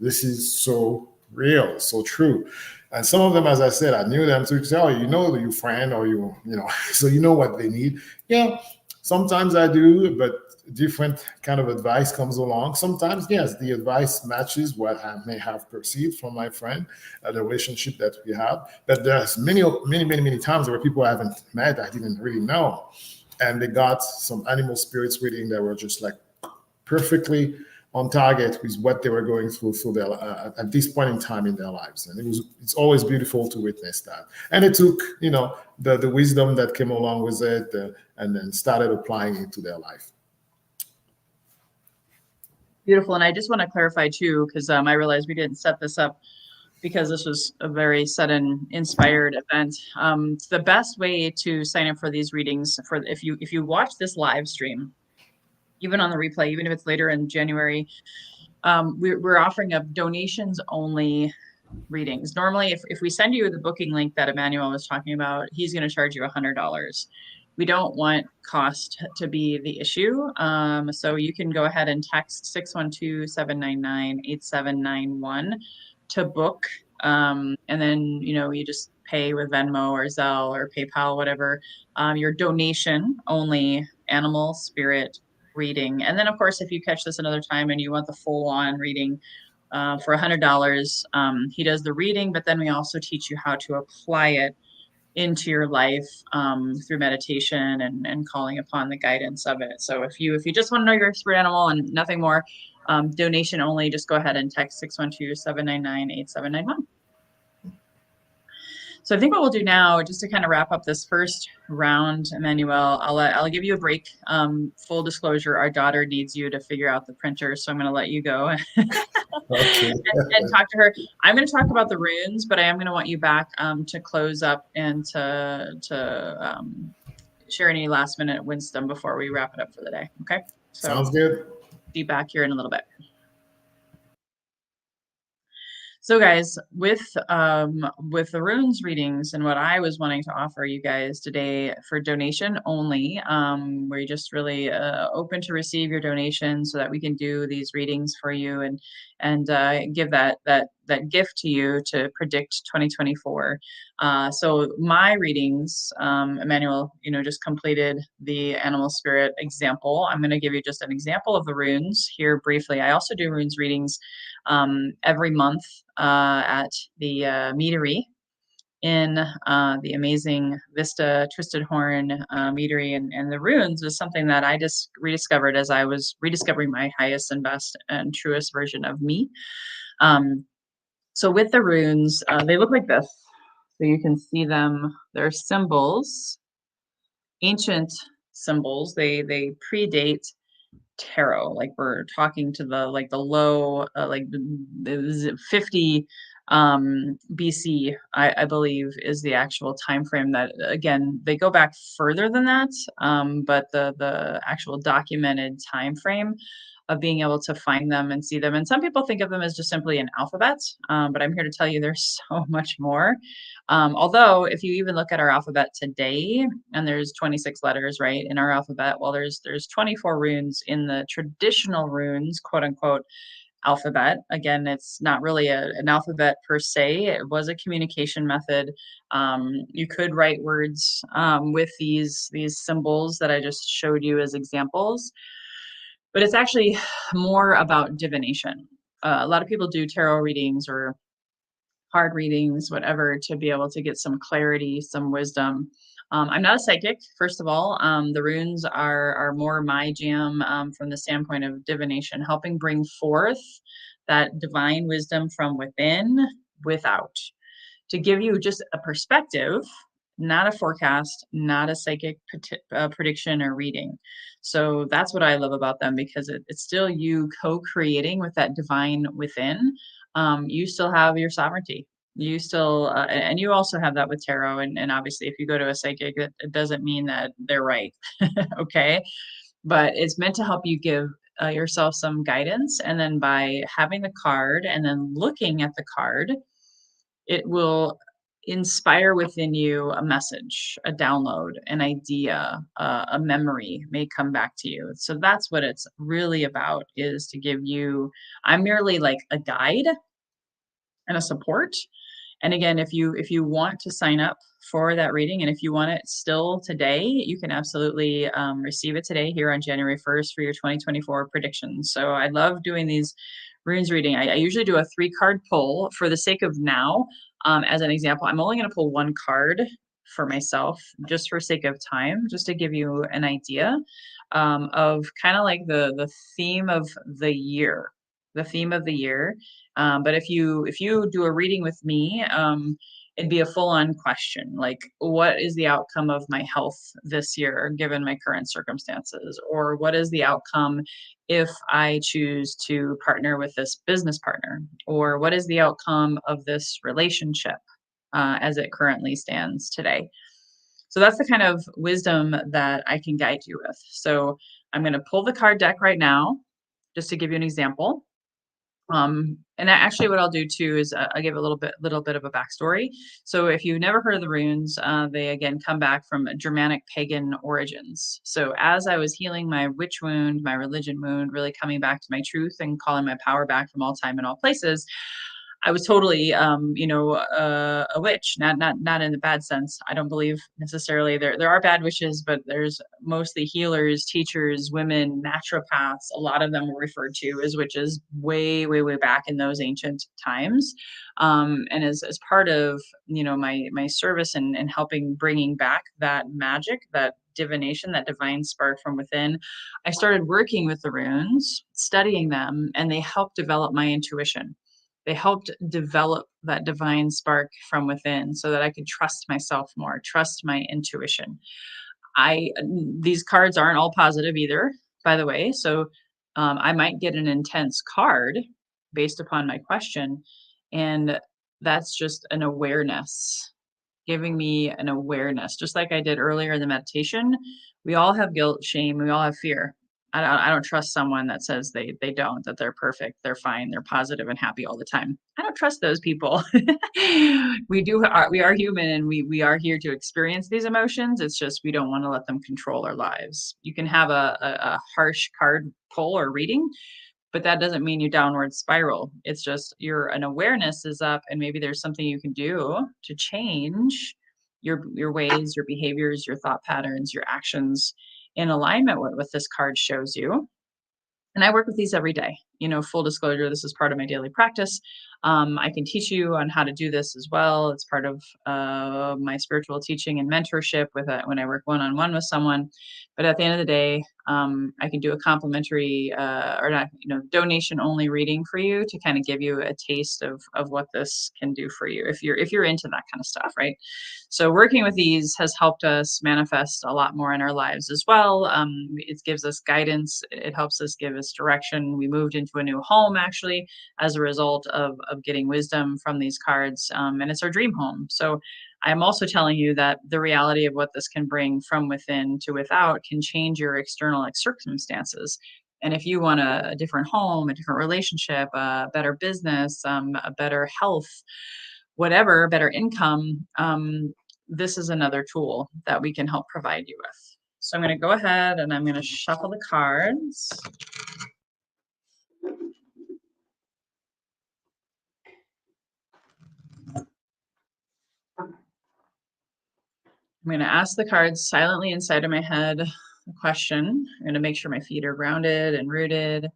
this is so real, so true. And some of them, as I said, I knew them to say, oh, your friend or so you know what they need. Yeah, sometimes I do, but different kind of advice comes along. Sometimes, yes, the advice matches what I may have perceived from my friend, the relationship that we have. But there's many times where people I haven't met, I didn't really know, and they got some animal spirits reading that were just like perfectly on target with what they were going through their at this point in time in their lives. And it's always beautiful to witness that. And it took, the wisdom that came along with it, and then started applying it to their life. Beautiful. And I just want to clarify too, because I realized we didn't set this up because this was a very sudden inspired event. The best way to sign up for these readings, for if you watch this live stream, even on the replay, even if it's later in January, we're offering up donations only readings. Normally, if we send you the booking link that Emmanuel was talking about, he's going to charge you $100. We don't want cost to be the issue. So you can go ahead and text 612-799-8791 to book. And then, you just pay with Venmo or Zelle or PayPal, whatever. Your donation only animal spirit reading. And then, of course, if you catch this another time and you want the full on reading, for $100, he does the reading, but then we also teach you how to apply it into your life through meditation and calling upon the guidance of it. So if you just want to know your spirit animal and nothing more, donation only, just go ahead and text 612-799-8791. So I think what we'll do now, just to kind of wrap up this first round, Emmanuel, I'll give you a break. Full disclosure, our daughter needs you to figure out the printer, so I'm going to let you go Okay. and talk to her. I'm going to talk about the runes, but I am going to want you back to close up and to share any last minute wisdom before we wrap it up for the day. Okay. So Sounds good. Be back here in a little bit. So guys, with the runes readings and what I was wanting to offer you guys today for donation only, we're just really open to receive your donations so that we can do these readings for you and give that gift to you to predict 2024. So my readings, Emmanuel, just completed the animal spirit example. I'm going to give you just an example of the runes here briefly. I also do runes readings every month at the meadery in the amazing Vista Twisted Horn meadery. And the runes was something that I just rediscovered as I was rediscovering my highest and best and truest version of me. So with the runes, they look like this. So you can see them. They're symbols, ancient symbols. They predate tarot. Like we're talking to the low is it 50 BC, I believe is the actual time frame. That again, they go back further than that, but the actual documented time frame of being able to find them and see them. And some people think of them as just simply an alphabet, but I'm here to tell you there's so much more. Although if you even look at our alphabet today, and there's 26 letters, right, in our alphabet, well, there's 24 runes in the traditional runes, quote unquote, alphabet. Again, it's not really an alphabet per se. It was a communication method. You could write words with these symbols that I just showed you as examples, but it's actually more about divination. A lot of people do tarot readings or card readings, whatever, to be able to get some clarity, some wisdom. I'm not a psychic, first of all. The runes are more my jam from the standpoint of divination, helping bring forth that divine wisdom from within, without, to give you just a perspective, not a forecast, not a psychic prediction or reading. So that's what I love about them, because it's still you co-creating with that divine within. You still have your sovereignty. You still, and you also have that with tarot. And obviously, if you go to a psychic, it doesn't mean that they're right. Okay. But it's meant to help you give yourself some guidance. And then by having the card and then looking at the card, it will inspire within you a message, a download, an idea, a memory may come back to you. So that's what it's really about, is to give you, I'm merely like a guide and a support. And again, if you want to sign up for that reading, and if you want it still today, you can absolutely receive it today here on January 1st for your 2024 predictions. So I love doing these runes reading. I usually do a 3-card pull for the sake of now. As an example, I'm only going to pull 1 card for myself, just for sake of time, just to give you an idea. of kind of like the theme of the year, the theme of the year. But if you do a reading with me, it'd be a full-on question, like, what is the outcome of my health this year, given my current circumstances? Or what is the outcome if I choose to partner with this business partner? Or what is the outcome of this relationship as it currently stands today? So that's the kind of wisdom that I can guide you with. So I'm going to pull the card deck right now, just to give you an example. And actually, what I'll do too is I'll give a little bit of a backstory. So, if you've never heard of the runes, they again come back from Germanic pagan origins. So, as I was healing my witch wound, my religion wound, really coming back to my truth and calling my power back from all time and all places, I was totally, a witch. Not in the bad sense. I don't believe necessarily there are bad witches, but there's mostly healers, teachers, women, naturopaths. A lot of them were referred to as witches way, way, way back in those ancient times. And as part of my service and helping bringing back that magic, that divination, that divine spark from within, I started working with the runes, studying them, and they helped develop my intuition. They helped develop that divine spark from within so that I could trust myself more, trust my intuition. These cards aren't all positive either, by the way. So I might get an intense card based upon my question, and that's just an awareness, giving me an awareness, just like I did earlier in the meditation. We all have guilt, shame, we all have fear. I don't trust someone that says they don't, that they're perfect, they're fine, they're positive and happy all the time. I don't trust those people. We are human, and we are here to experience these emotions. It's just we don't want to let them control our lives. You can have a harsh card pull or reading, but that doesn't mean you downward spiral. It's just an awareness is up, and maybe there's something you can do to change your ways, your behaviors, your thought patterns, your actions in alignment with what this card shows you. And I work with these every day. Full disclosure, this is part of my daily practice. I can teach you on how to do this as well. It's part of my spiritual teaching and mentorship when I work one-on-one with someone. But at the end of the day, I can do a complimentary or not, donation only reading for you to kind of give you a taste of what this can do for you if you're into that kind of stuff, right? So working with these has helped us manifest a lot more in our lives as well. It gives us guidance. It helps us give us direction. We moved into a new home actually as a result of getting wisdom from these cards, and it's our dream home. So I'm also telling you that the reality of what this can bring from within to without can change your external circumstances. And if you want a different home, a different relationship, a better business, a better health, whatever, better income, this is another tool that we can help provide you with. So I'm going to go ahead and I'm going to shuffle the cards. I'm going to ask the cards silently inside of my head a question. I'm going to make sure my feet are grounded and rooted.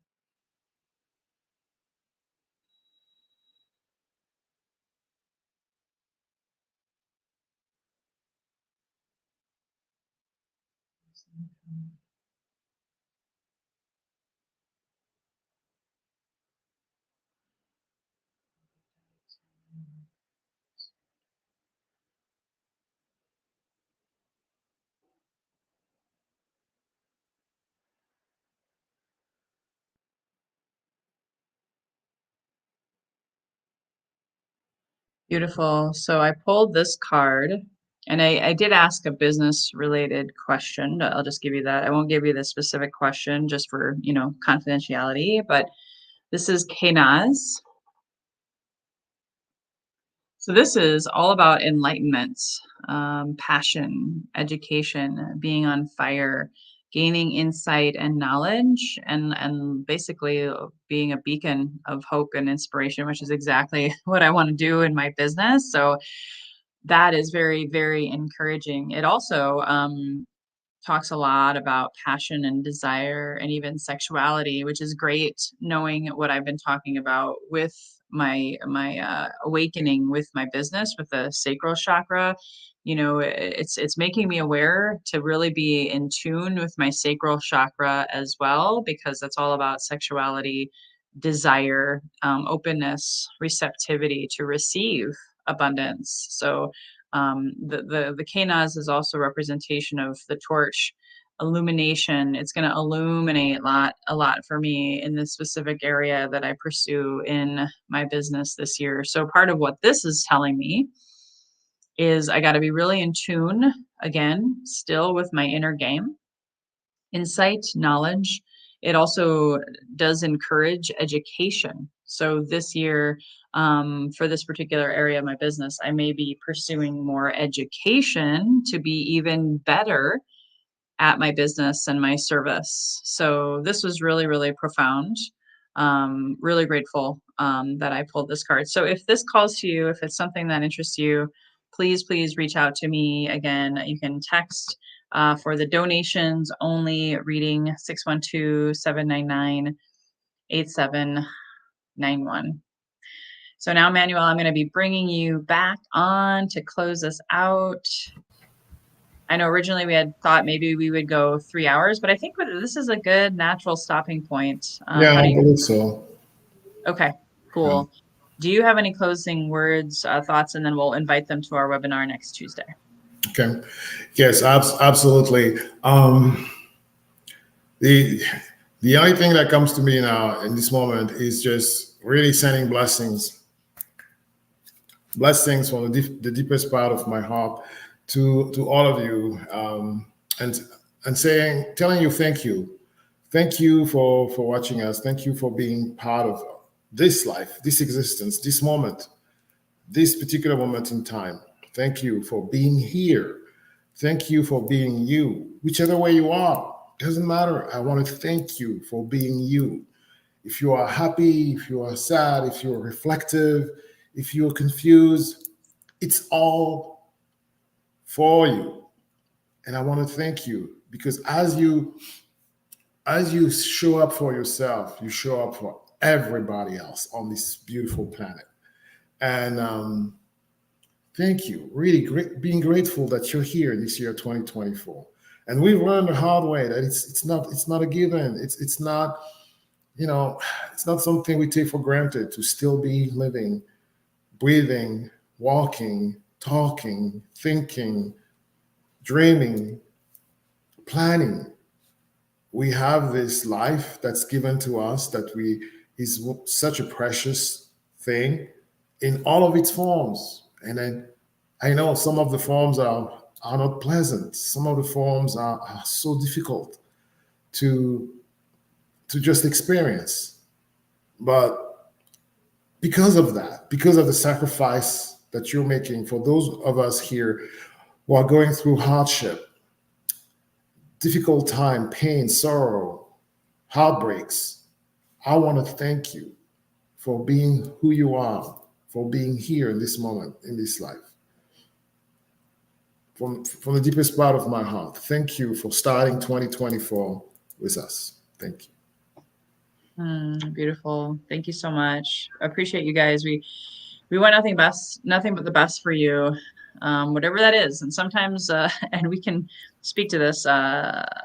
Beautiful. So I pulled this card, and I did ask a business related question. I'll just give you that. I won't give you the specific question just for, confidentiality, but this is Kenaz. So this is all about enlightenment, passion, education, being on fire, gaining insight and knowledge, and basically being a beacon of hope and inspiration, which is exactly what I want to do in my business. So that is very, very encouraging. It also talks a lot about passion and desire and even sexuality, which is great, knowing what I've been talking about with my awakening with my business with the sacral chakra. it's making me aware to really be in tune with my sacral chakra as well, because that's all about sexuality, desire, openness, receptivity to receive abundance. So the Knas is also a representation of the torch illumination. It's going to illuminate a lot for me in this specific area that I pursue in my business this year. So part of what this is telling me is I got to be really in tune again, still with my inner game, insight, knowledge. It also does encourage education. So this year, for this particular area of my business, I may be pursuing more education to be even better at my business and my service. So this was really, really profound. Really grateful that I pulled this card. So if this calls to you, if it's something that interests you, please reach out to me. Again, you can text for the donations only reading 612-799-8791. So now, Manuel, I'm going to be bringing you back on to close us out. I know originally we had thought maybe we would go 3 hours, but I think this is a good natural stopping point. Yeah, How I do you? believe so. Okay, Yeah. cool. Do you have any closing words, thoughts, and then we'll invite them to our webinar next Tuesday? Okay. Yes, absolutely. The the only thing that comes to me now in this moment is just really sending blessings from the deepest part of my heart to all of you, and telling you thank you for watching us, thank you for being part of this life, this existence, this moment, this particular moment in time. Thank you for being here. Thank you for being you, whichever way you are. Doesn't matter. I want to thank you for being you. If you are happy, if you are sad, if you're reflective, if you're confused, it's all for you. And I want to thank you because as you show up for yourself, you show up for everybody else on this beautiful planet. And thank you. Really great, being grateful that you're here this year, 2024. And we've learned the hard way that it's not a given. It's not, it's not something we take for granted to still be living, breathing, walking, talking, thinking, dreaming, planning. We have this life that's given to us that we is such a precious thing in all of its forms. And then I know some of the forms are not pleasant. Some of the forms are so difficult to just experience. But because of that, because of the sacrifice that you're making for those of us here who are going through hardship, difficult time, pain, sorrow, heartbreaks, I want to thank you for being who you are, for being here in this moment, in this life. From the deepest part of my heart, thank you for starting 2024 with us. Thank you. Beautiful. Thank you so much. I appreciate you guys. We want nothing but the best for you, whatever that is. And sometimes, and we can speak to this.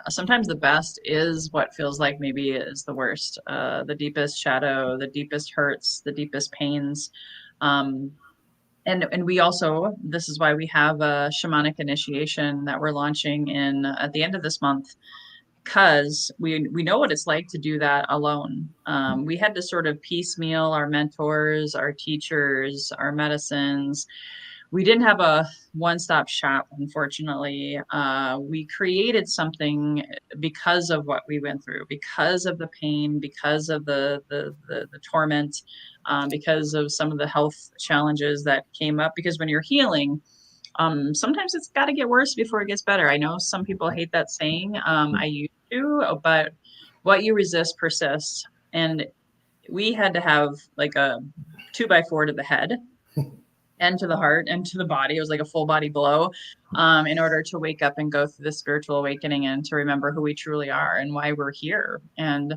Sometimes the best is what feels like maybe is the worst, the deepest shadow, the deepest hurts, the deepest pains. And we also, this is why we have a shamanic initiation that we're launching at the end of this month, because we know what it's like to do that alone. We had to sort of piecemeal our mentors, our teachers, our medicines. We didn't have a one-stop shop, unfortunately. We created something because of what we went through, because of the pain, because of the torment, because of some of the health challenges that came up. Because when you're healing, sometimes it's got to get worse before it gets better. I know some people hate that saying. I used to, but what you resist persists. And we had to have like a 2x4 to the head. and to the heart and to the body. It was like a full body blow, in order to wake up and go through the spiritual awakening and to remember who we truly are and why we're here. And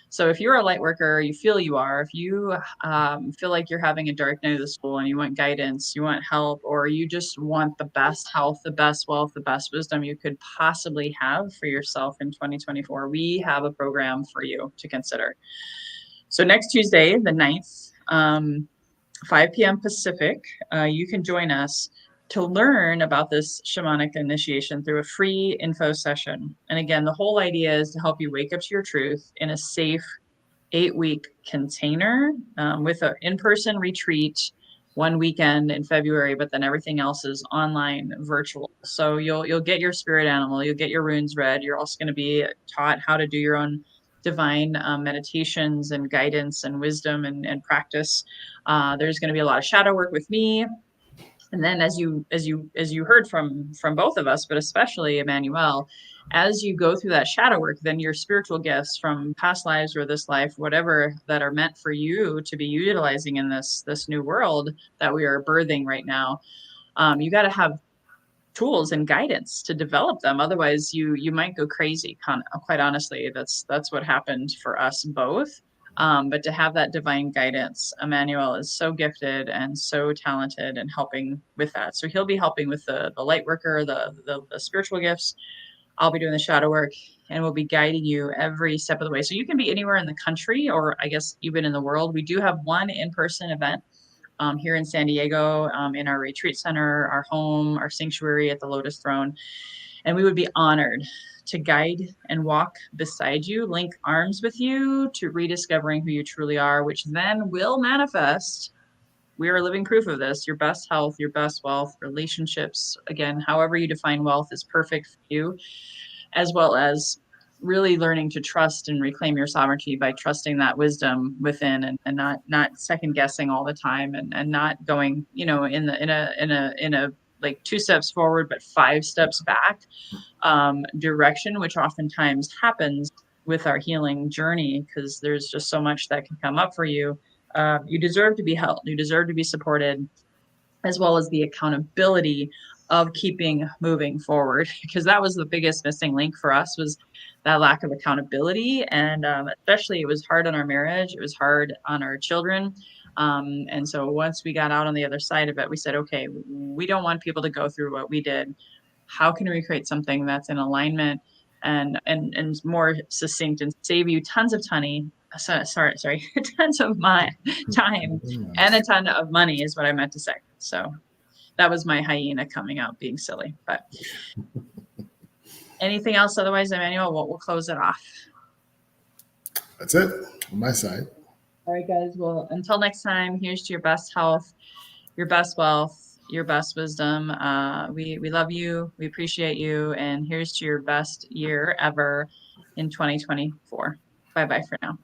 so if you're a light worker, you feel you are, if you feel like you're having a dark night of the soul and you want guidance, you want help, or you just want the best health, the best wealth, the best wisdom you could possibly have for yourself in 2024, we have a program for you to consider. So next Tuesday, the 9th, 5 p.m. Pacific, you can join us to learn about this shamanic initiation through a free info session. And again, the whole idea is to help you wake up to your truth in a safe 8-week container, with an in-person retreat one weekend in February, but then everything else is online virtual. So you'll get your spirit animal, you'll get your runes read. You're also going to be taught how to do your own divine meditations and guidance and wisdom and practice. There's going to be a lot of shadow work with me. And then as you heard from both of us, but especially Emmanuel, as you go through that shadow work, then your spiritual gifts from past lives or this life, whatever, that are meant for you to be utilizing in this new world that we are birthing right now, you got to have tools and guidance to develop them. Otherwise, you might go crazy. Quite honestly, that's what happened for us both. But to have that divine guidance, Emmanuel is so gifted and so talented in helping with that. So he'll be helping with the light worker, the spiritual gifts. I'll be doing the shadow work, and we'll be guiding you every step of the way. So you can be anywhere in the country, or I guess even in the world. We do have one in-person event here in San Diego, in our retreat center, our home, our sanctuary at the Lotus Throne. And we would be honored to guide and walk beside you, link arms with you to rediscovering who you truly are, which then will manifest. We are living proof of this. Your best health, your best wealth, relationships, again, however you define wealth is perfect for you, as well as really learning to trust and reclaim your sovereignty by trusting that wisdom within, and not second guessing all the time, and not going, in a like 2 steps forward but 5 steps back direction, which oftentimes happens with our healing journey, because there's just so much that can come up for you. You deserve to be held, you deserve to be supported, as well as the accountability of keeping moving forward, because that was the biggest missing link for us, was that lack of accountability. And especially it was hard on our marriage, it was hard on our children. And so once we got out on the other side of it, we said, okay, we don't want people to go through what we did. How can we create something that's in alignment and more succinct and save you tons of sorry, tons of my time and a ton of money is what I meant to say. So that was my hyena coming out being silly. But anything else? Otherwise, Emmanuel, we'll close it off. That's it on my side. All right, guys. Well, until next time, here's to your best health, your best wealth, your best wisdom. We love you. We appreciate you. And here's to your best year ever in 2024. Bye-bye for now.